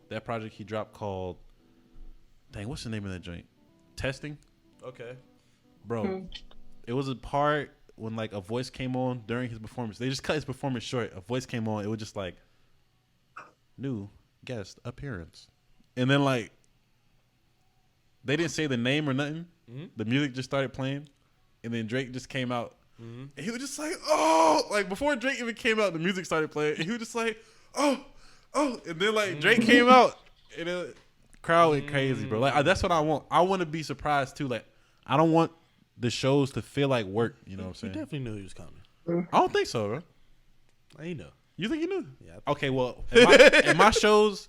that project he dropped called, dang, what's the name of that joint? Testing. Okay. Bro, it was a part when like a voice came on during his performance. They just cut his performance short. A voice came on. It was just like, new guest appearance, and then like they didn't say the name or nothing. Mm-hmm. The music just started playing, and then Drake just came out. Mm-hmm. And he was just like, oh, like before Drake even came out, the music started playing, and he was just like, oh, and then like Drake came out, and the crowd went crazy, bro. Like, that's what I want. I want to be surprised too. Like, I don't want the shows to feel like work. You know what I'm saying? You definitely knew he was coming. I don't think so, bro. I know. You think you knew? Yeah. Okay, well, in my shows,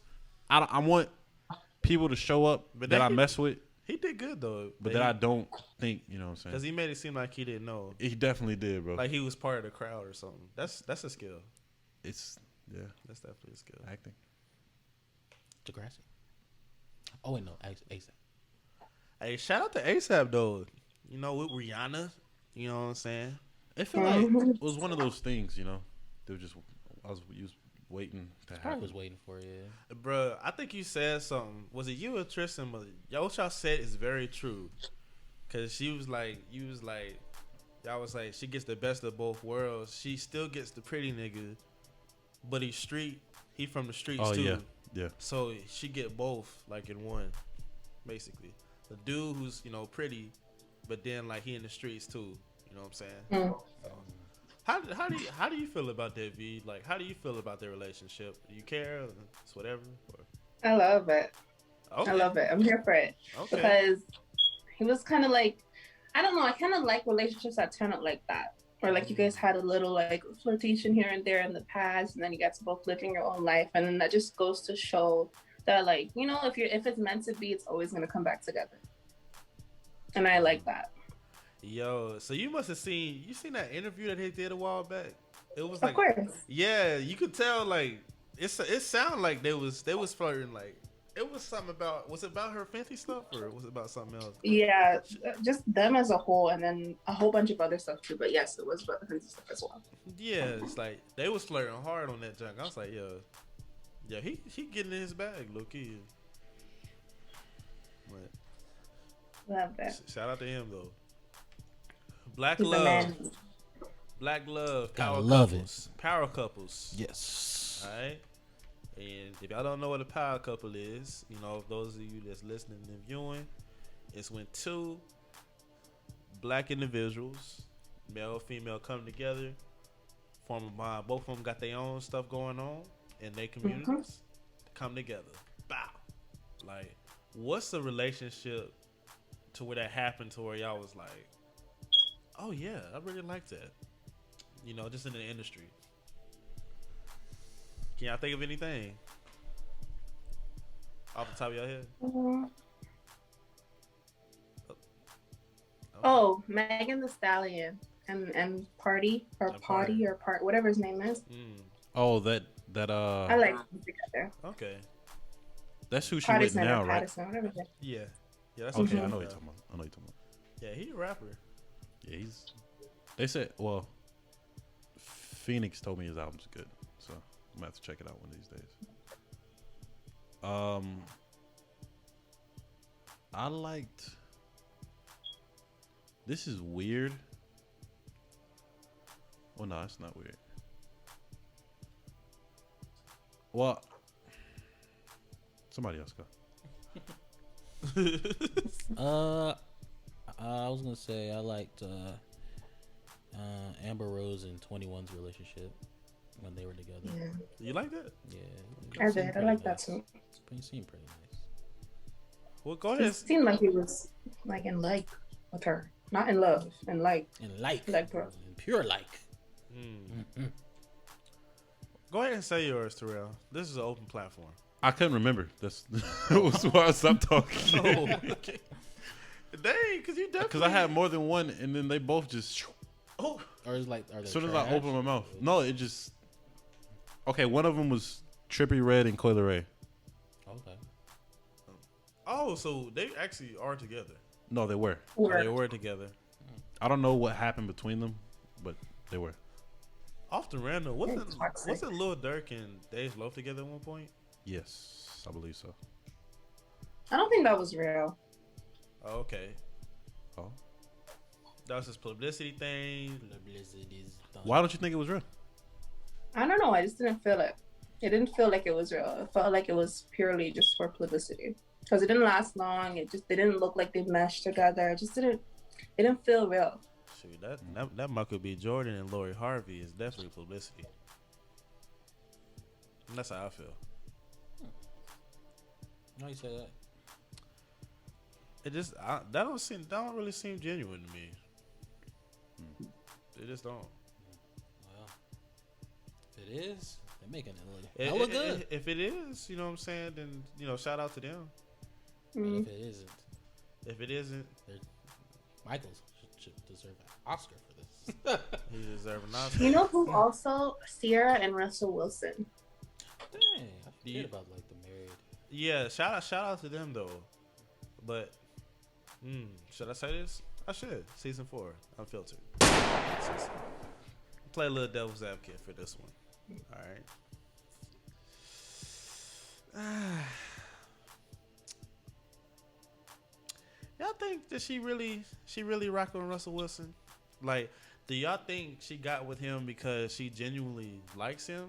I want people to show up that I mess with. He did good though, but that I don't think, you know what I'm saying? Because he made it seem like he didn't know. He definitely did, bro. Like he was part of the crowd or something. That's a skill. It's that's definitely a skill. Acting. Degrassi. Oh wait, no, ASAP. Hey, shout out to ASAP though. You know, with Rihanna. You know what I'm saying? It felt like it was one of those things, you know. They were just you was waiting to happen. I was waiting for it. Yeah. Bruh, I think you said something. Was it you or Tristan? But what y'all said is very true. Cause you was like, y'all was like, she gets the best of both worlds. She still gets the pretty nigga, but he's street. He from the streets too. Yeah. So she get both like in one, basically. The dude who's, you know, pretty, but then like he in the streets too. You know what I'm saying? So, how do you feel about that, V? Like, how do you feel about their relationship? Do you care? It's whatever. Or? I love it. Okay. I love it. I'm here for it. Okay. Because he was kind of like, I don't know. I kind of like relationships that turn out like that, or like you guys had a little like flirtation here and there in the past, and then you got to both live in your own life, and then that just goes to show that, like, you know, if it's meant to be, it's always gonna come back together. And I like that. Yo, so you must have seen that interview that he did a while back. It was like, of course. Yeah, you could tell like it sounded like they was flirting. Like it was something about, was it about her Fenty stuff or was it about something else? Yeah, just them as a whole, and then a whole bunch of other stuff too. But yes, it was about the Fenty stuff as well. Yeah, it's like they was flirting hard on that junk. I was like, yeah, he getting in his bag, low key. But Love that. shout out to him though. Black love, power love couples, power couples. Yes. All right. And if y'all don't know what a power couple is, you know, those of you that's listening and viewing, it's when two black individuals, male, female, come together, form a bond. Both of them got their own stuff going on in their communities. Come together. Bow. Like, what's the relationship to where that happened to where y'all was like, oh yeah, I really like that. You know, just in the industry. Can y'all think of anything off the top of your head? Oh, Megan the Stallion and Party or Potty or Part, whatever his name is. Oh, that I like them together. Okay. That's who she Party's with now, right? Patterson, whatever his name. Yeah. Yeah, that's Okay, what I know what you're talking about. Yeah, he's a rapper. Yeah, they said, well, Phoenix told me his album's good, so I'm gonna have to check it out one of these days. I liked. This is weird. Oh no, it's not weird. Well, somebody else go. I was gonna say I liked Amber Rose and 21's relationship when they were together. Yeah, You like that? Yeah, I did. I like that too. It seemed pretty nice. Well, go It ahead. seemed like he was like in like with her, not in love, in like. And like Bro. and pure like. Go ahead and say yours, Terrell. This is an open platform. I couldn't remember. That's why I stopped talking. Oh, okay. Dang, because you definitely. Because I had more than one, and then they both just. Oh, Or is like, are they As soon as trash? I opened my mouth, no, it just. Okay, one of them was Trippie Redd and Coyle Ray. Okay. oh, so they actually are together. No, they were. They were together. I don't know what happened between them, but they were. Off the random, It's toxic. wasn't Lil Durk and Dave Loaf together at one point? Yes, I believe so. I don't think that was real. Oh, okay. Oh, That was his publicity thing. why don't you think it was real? I don't know. I just didn't feel it. It didn't feel like it was real. It felt like it was purely just for publicity because it didn't last long. It didn't look like they meshed together. It just didn't. It didn't feel real. Shoot, that Michael B. Jordan and Lori Harvey is definitely publicity. And that's how I feel. No, you say that. It just that don't really seem genuine to me. They just don't. Well, if it is, they're making it look If- hella good. If it is, you know what I'm saying, then shout out to them. And if it isn't, If it isn't, Michael should deserve an Oscar for this. he deserves an Oscar. You know who also? Sierra and Russell Wilson. Dang, I forget about like the married. Yeah, shout out to them though. But should I say this? I should. Season 4, unfiltered. Play a little devil's advocate for this one. All right. Y'all think that she really rocking with Russell Wilson? Like, do y'all think she got with him because she genuinely likes him?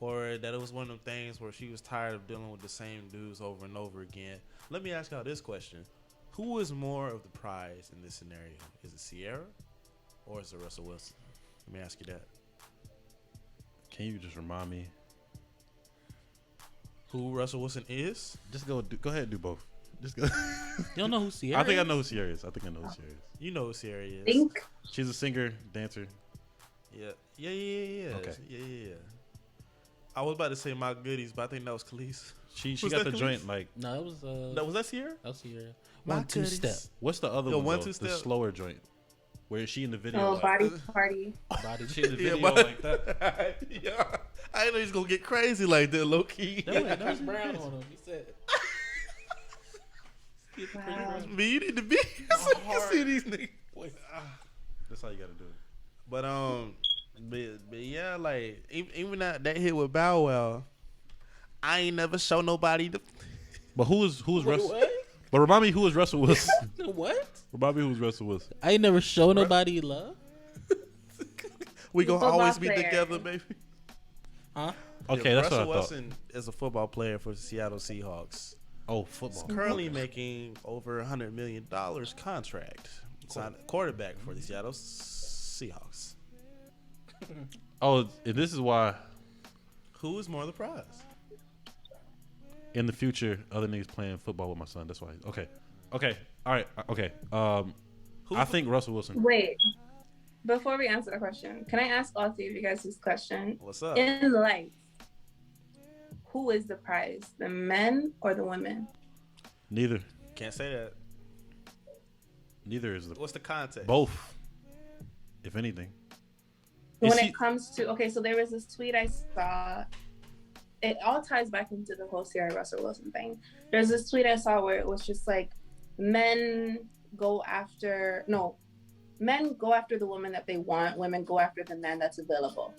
Or that it was one of them things where she was tired of dealing with the same dudes over and over again? Let me ask y'all this question. Who is more of the prize in this scenario? Is it Sierra or is it Russell Wilson? Let me ask you that. Can you just remind me? Who Russell Wilson is? Just go ahead and do both. Just go. You don't know who Sierra? I think I is? know who Sierra is. I think I know who Sierra is. You know who Sierra is. Think. She's a singer, dancer. Yeah. Okay. Yeah. I was about to say My Goodies, but I think that was Khalees. She Was got that the Khalees? joint like. No, it was Was that Sierra? that was Sierra. My 1-2 Goodies. step. What's the other Yo, one? one, Though? two The step. slower joint. Where is she in the video? Oh, like, body party. Body. she in the video but- like that. Yeah. I didn't know he's going to get crazy like that, low key. That was Brown on him. He said. Wow. Me, you need to be. So you can see these niggas. That's how you gotta do it. But yeah, like even that hit with Bow Wow, I ain't never show nobody the. But who's Russell? What? But remind me who is Russell Wilson. What? Remind me who's Russell Wilson. I ain't never show nobody love. We gonna Football always be player. together, baby. Huh? Okay, Yeah, that's Russell what I thought. Wilson is a football player for the Seattle Seahawks. Oh, He's football. currently making over $100 million contract. Signed quarterback for the Seattle Seahawks. Oh, and this is why Who is more the prize? in the future other niggas playing football with my son. That's why. Okay. All right. Okay. I think Russell Wilson. Wait, before we answer the question, can I ask all three of you guys this question? What's up? In life, who is the prize, the men or the women? Neither. Can't say that. Neither is the. What's the context? Both. If anything. When it comes to, okay, so there was this tweet I saw. It all ties back into the whole Sierra Russell Wilson thing. There's this tweet I saw where it was just like, men go after the woman that they want, women go after the man that's available.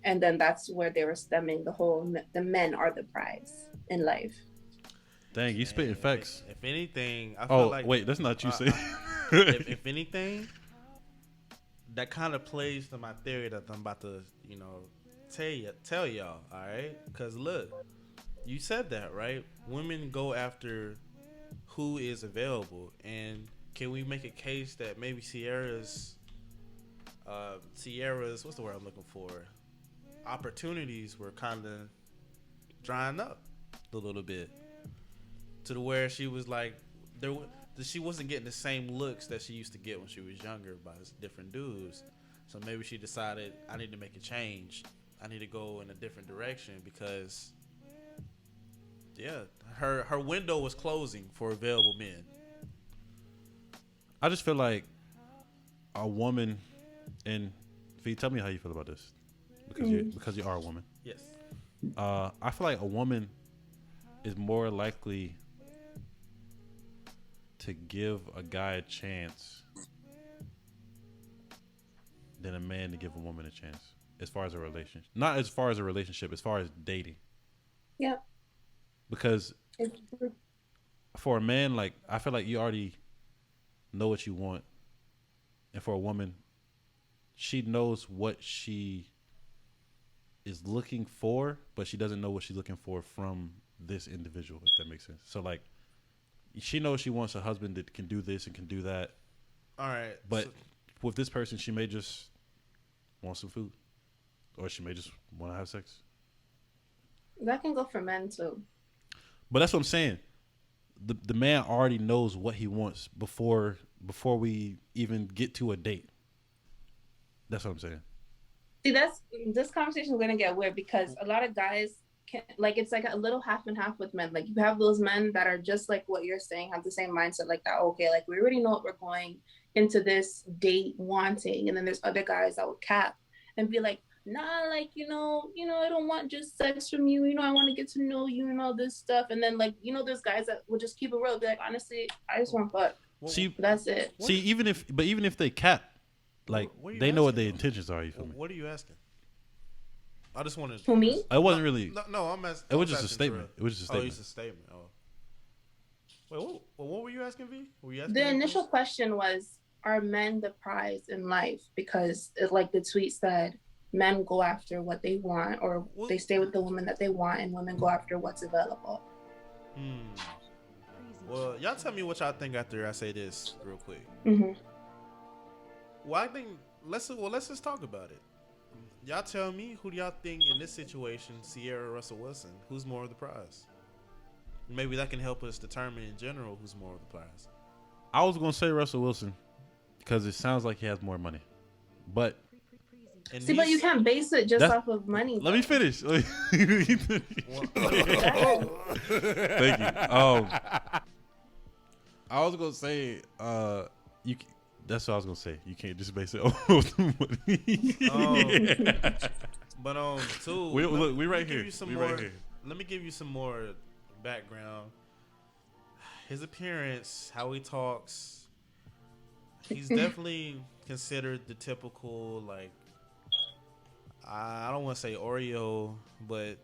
And then that's where they were stemming the men are the prize in life. Dang, you spitting facts. If anything, I feel like... wait, that's not you saying. if anything, that kind of plays to my theory that I'm about to, tell y'all, all right? Because look, you said that, right? Women go after who is available. And can we make a case that maybe Sierra's, what's the word I'm looking for? Opportunities were kind of drying up a little bit to the where she was like, she wasn't getting the same looks that she used to get when she was younger by different dudes. So maybe she decided, I need to make a change. I need to go in a different direction because, her window was closing for available men. I just feel like a woman, and Fee, tell me how you feel about this, because you are a woman. Yes. I feel like a woman is more likely to give a guy a chance than a man to give a woman a chance, as far as a relationship. Not as far as a relationship, as far as dating. Yep. Because for a man, like, I feel like you already know what you want, and for a woman, she knows what she is looking for, but she doesn't know what she's looking for from this individual, if that makes sense. So, like, she knows she wants a husband that can do this and can do that. All right. But with this person, she may just want some food, or she may just want to have sex. That can go for men too. But that's what I'm saying. The man already knows what he wants before we even get to a date. That's what I'm saying. See, this conversation is gonna get weird because a lot of guys it's like a little half and half with men. Like, you have those men that are just like what you're saying, have the ssame mindset, like that. Okay, like, we already know what we're going into this date wanting, and then there's other guys that will cap and be like, nah, like, I don't want just sex from you. I want to get to know you and all this stuff. And then, like, there's guys that will just keep it real, be like, honestly, I just want fuck. See, that's it. See, even if they cap, like, they know what their intentions are. You feel me? What are you asking? I just wanted. Who, me? It wasn't really. No, I'm asking. It was just a statement. It was just a statement. Oh, it's a statement. Oh. Wait, what were you asking, V? Were you asking The initial question was, are men the prize in life? Because, like the tweet said, men go after what they want, or they stay with the woman that they want, and women go after what's available. Well, y'all tell me what y'all think after I say this real quick. Mm-hmm. Well, I think let's just talk about it. Y'all tell me, who do y'all think in this situation, Sierra or Russell Wilson, who's more of the prize? Maybe that can help us determine in general who's more of the prize. I was gonna say Russell Wilson because it sounds like he has more money, but but you can't base it just off of money. Let me finish. Thank you. I was gonna say you. That's what I was gonna say. You can't just base it off money. But too. We right here. Right here. Let me give you some more background. His appearance, how he talks. He's definitely considered the typical, like, I don't want to say Oreo, but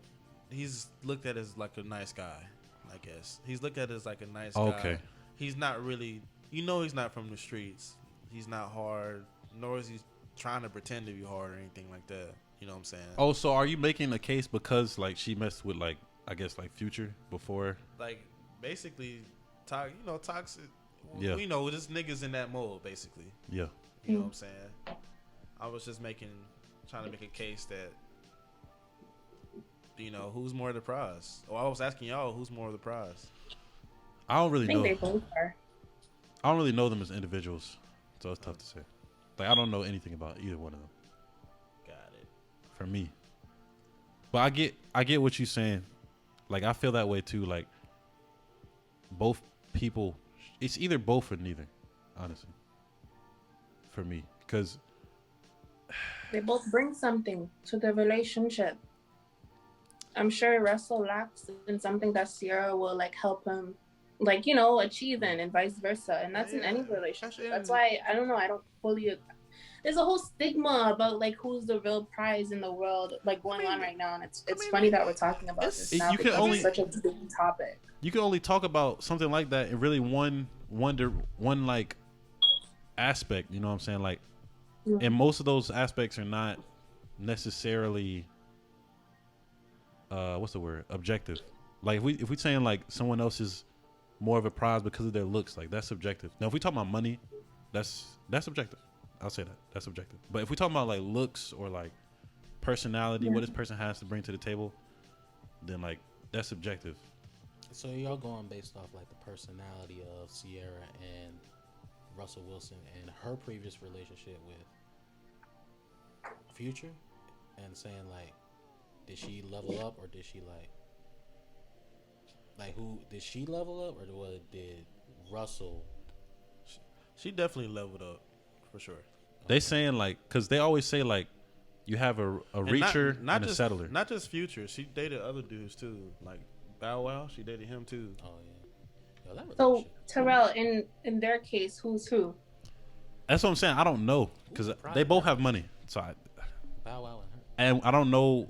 he's looked at as like a nice guy. I guess he's looked at as like a nice guy. Okay. He's not really. He's not from the streets. He's not hard, nor is he trying to pretend to be hard or anything like that. You know what I'm saying? Oh, so are you making a case because like she messed with like I guess like Future before? Like basically, toxic. Yeah. We know this niggas in that mold basically. Yeah. You know what I'm saying? I was just trying to make a case that, who's more of the prize. Or I was asking y'all, who's more of the prize? I don't really I think know. they both are. I don't really know them as individuals, so it's tough to say. Like I don't know anything about either one of them. Got it. For me, but I get what you're saying. Like I feel that way too. Like both people, it's either both or neither. Honestly, for me, because They both bring something to the relationship. I'm sure Russell lacks in something that Sierra will like help him, like achieve in, and vice versa. And that's in any relationship. That's why I don't know. I don't fully. There's a whole stigma about like who's the real prize in the world, like going on right now, and it's funny that we're talking about this now because it's such a big topic. You can only talk about something like that in really one like aspect. You know what I'm saying? Like, and most of those aspects are not necessarily what's the word? Objective. Like if we saying like someone else is more of a prize because of their looks, like that's subjective. Now if we talk about money, that's subjective. I'll say that. That's subjective. But if we talk about like looks or like personality, what this person has to bring to the table, then like that's subjective. So y'all going based off like the personality of Sierra and Russell Wilson and her previous relationship with Future, and saying like, did she level up or did she like who did she level up or did Russell? She definitely leveled up for sure. They saying like, cause they always say like, you have a reacher not and a just, settler. Not just Future. She dated other dudes too, like Bow Wow. She dated him too. Oh yeah. Yo, that So Terrell, in their case, who's who? That's what I'm saying. I don't know because they both have money. So Bow Wow and her. and I don't know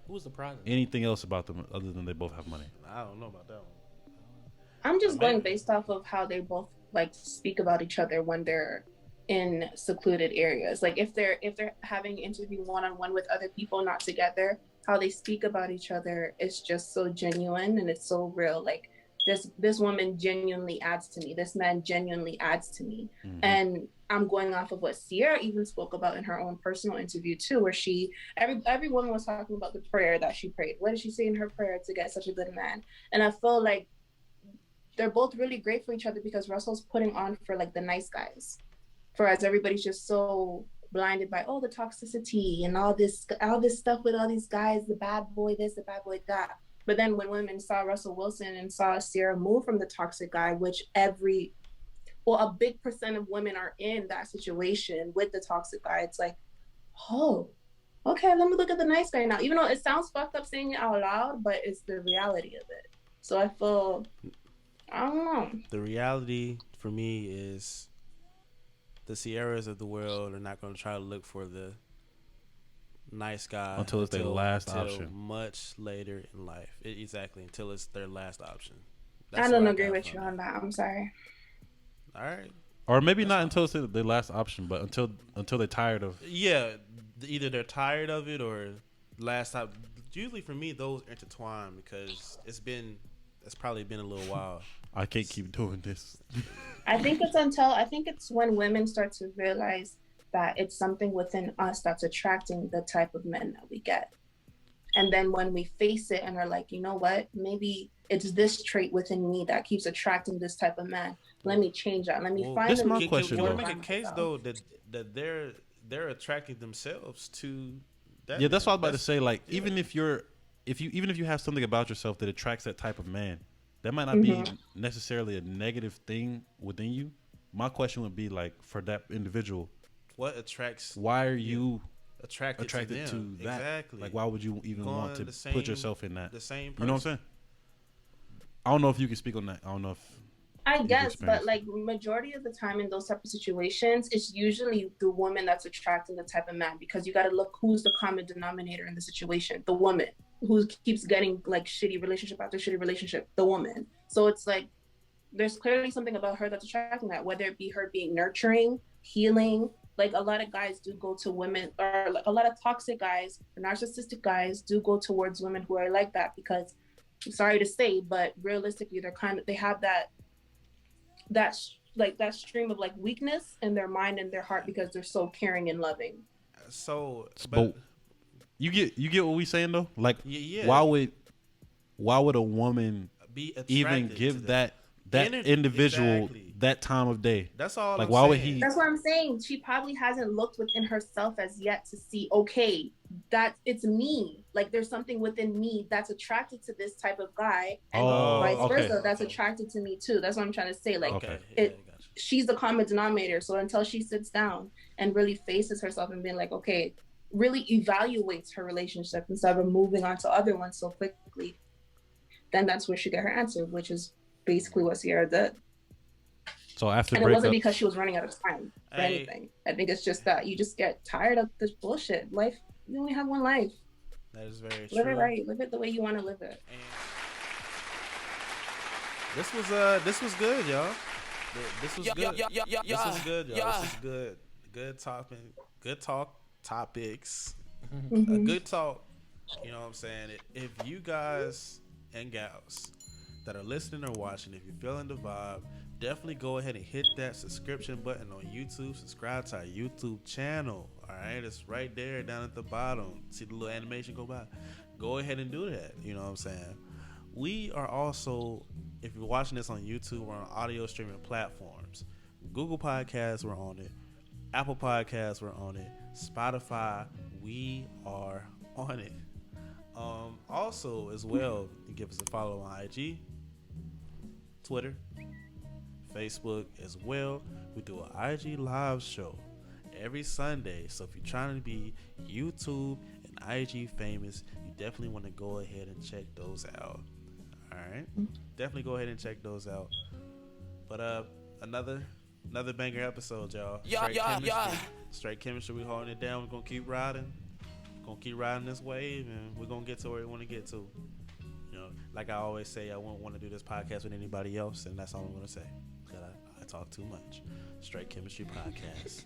Who was the prize? anything else about them other than they both have money. I don't know about that one. I'm just going based off of how they both like speak about each other when they're in secluded areas. Like if they're having interview one-on-one with other people, not together, how they speak about each other is just so genuine and it's so real. Like this woman genuinely adds to me. This man genuinely adds to me. Mm-hmm. And I'm going off of what Sierra even spoke about in her own personal interview too, where every woman was talking about the prayer that she prayed. What did she say in her prayer to get such a good man? And I feel like they're both really great for each other because Russell's putting on for like the nice guys. Whereas everybody's just so blinded by the toxicity and all this stuff with all these guys, the bad boy this, the bad boy that. But then when women saw Russell Wilson and saw Sierra move from the toxic guy, which a big percent of women are in that situation with the toxic guy, it's like, oh, okay, let me look at the nice guy now. Even though it sounds fucked up saying it out loud, but it's the reality of it. So I feel, I don't know. The reality for me is the Sierras of the world are not going to try to look for the nice guy until it's their last option. Much later in life, exactly until it's their last option. I don't agree with you on that. I'm sorry. All right, or maybe not until it's their last option, but until they're tired of. Yeah, either they're tired of it or last time. Usually for me, those intertwine because it's probably been a little while. I can't keep doing this. I think it's when women start to realize that it's something within us that's attracting the type of men that we get. And then when we face it and are like, you know what, maybe it's this trait within me that keeps attracting this type of man. Let me change that. Let me find this my question. Can we make a case though that they're attracting themselves to that? Yeah, that's what I was about to say. Like even if you have something about yourself that attracts that type of man, that might not be necessarily a negative thing within you. My question would be like, for that individual, what attracts? Why are you attracted to that? Exactly. Like, why would you even want to put yourself in that? The same person. You know what I'm saying? I don't know if you can speak on that. I don't know if. I guess, but like majority of the time in those type of situations, it's usually the woman that's attracting the type of man, because you got to look who's the common denominator in the situation. The woman who keeps getting like shitty relationship after shitty relationship. The woman. So it's like there's clearly something about her that's attracting that, whether it be her being nurturing, healing, like a lot of guys do go to women, or like a lot of toxic guys or narcissistic guys do go towards women who are like that, because I'm sorry to say, but realistically they have that stream of like weakness in their mind and their heart because they're so caring and loving. So, But you get what we saying though? Like, yeah, why would a woman be even attracted give to that individual exactly. that time of day? That's all. Like, I'm why saying. would he? That's what I'm saying. She probably hasn't looked within herself as yet to see, okay, that it's me. Like there's something within me that's attracted to this type of guy, and vice versa, that's attracted to me too. That's what I'm trying to say. Like, Okay. she's the common denominator. So until she sits down and really faces herself and being like, okay, really evaluates her relationship instead of moving on to other ones so quickly, then that's where she get her answer, which is basically what Sierra did. So after and it wasn't because she was running out of time for anything. I think it's just that you just get tired of this bullshit. Life, you only have one life. That is very true. Live it right. Live it the way you want to live it. And this was good, y'all. This was good. This was good, y'all. This is good. Good topic. Good topics. A good talk. You know what I'm saying? If you guys and gals that are listening or watching, if you're feeling the vibe, definitely go ahead and hit that subscription button on YouTube. Subscribe to our YouTube channel. All right, it's right there down at the bottom. See the little animation go by? Go ahead and do that. You know what I'm saying? We are also, if you're watching this on YouTube, we're on audio streaming platforms. Google Podcasts, we're on it. Apple Podcasts, we're on it. Spotify, we are on it. Also, as well, you give us a follow on IG, Twitter, Facebook as well. We do an IG live show every Sunday. So if you're trying to be YouTube and IG famous, you definitely want to go ahead and check those out. All right, definitely go ahead and check those out. But another banger episode, y'all. Straight chemistry. We holding it down. We're gonna keep riding. Keep riding this wave, and we're gonna get to where we want to get to. You know, like I always say, I won't want to do this podcast with anybody else, and that's all I'm gonna say. Cause I talk too much. Straight Chemistry Podcast.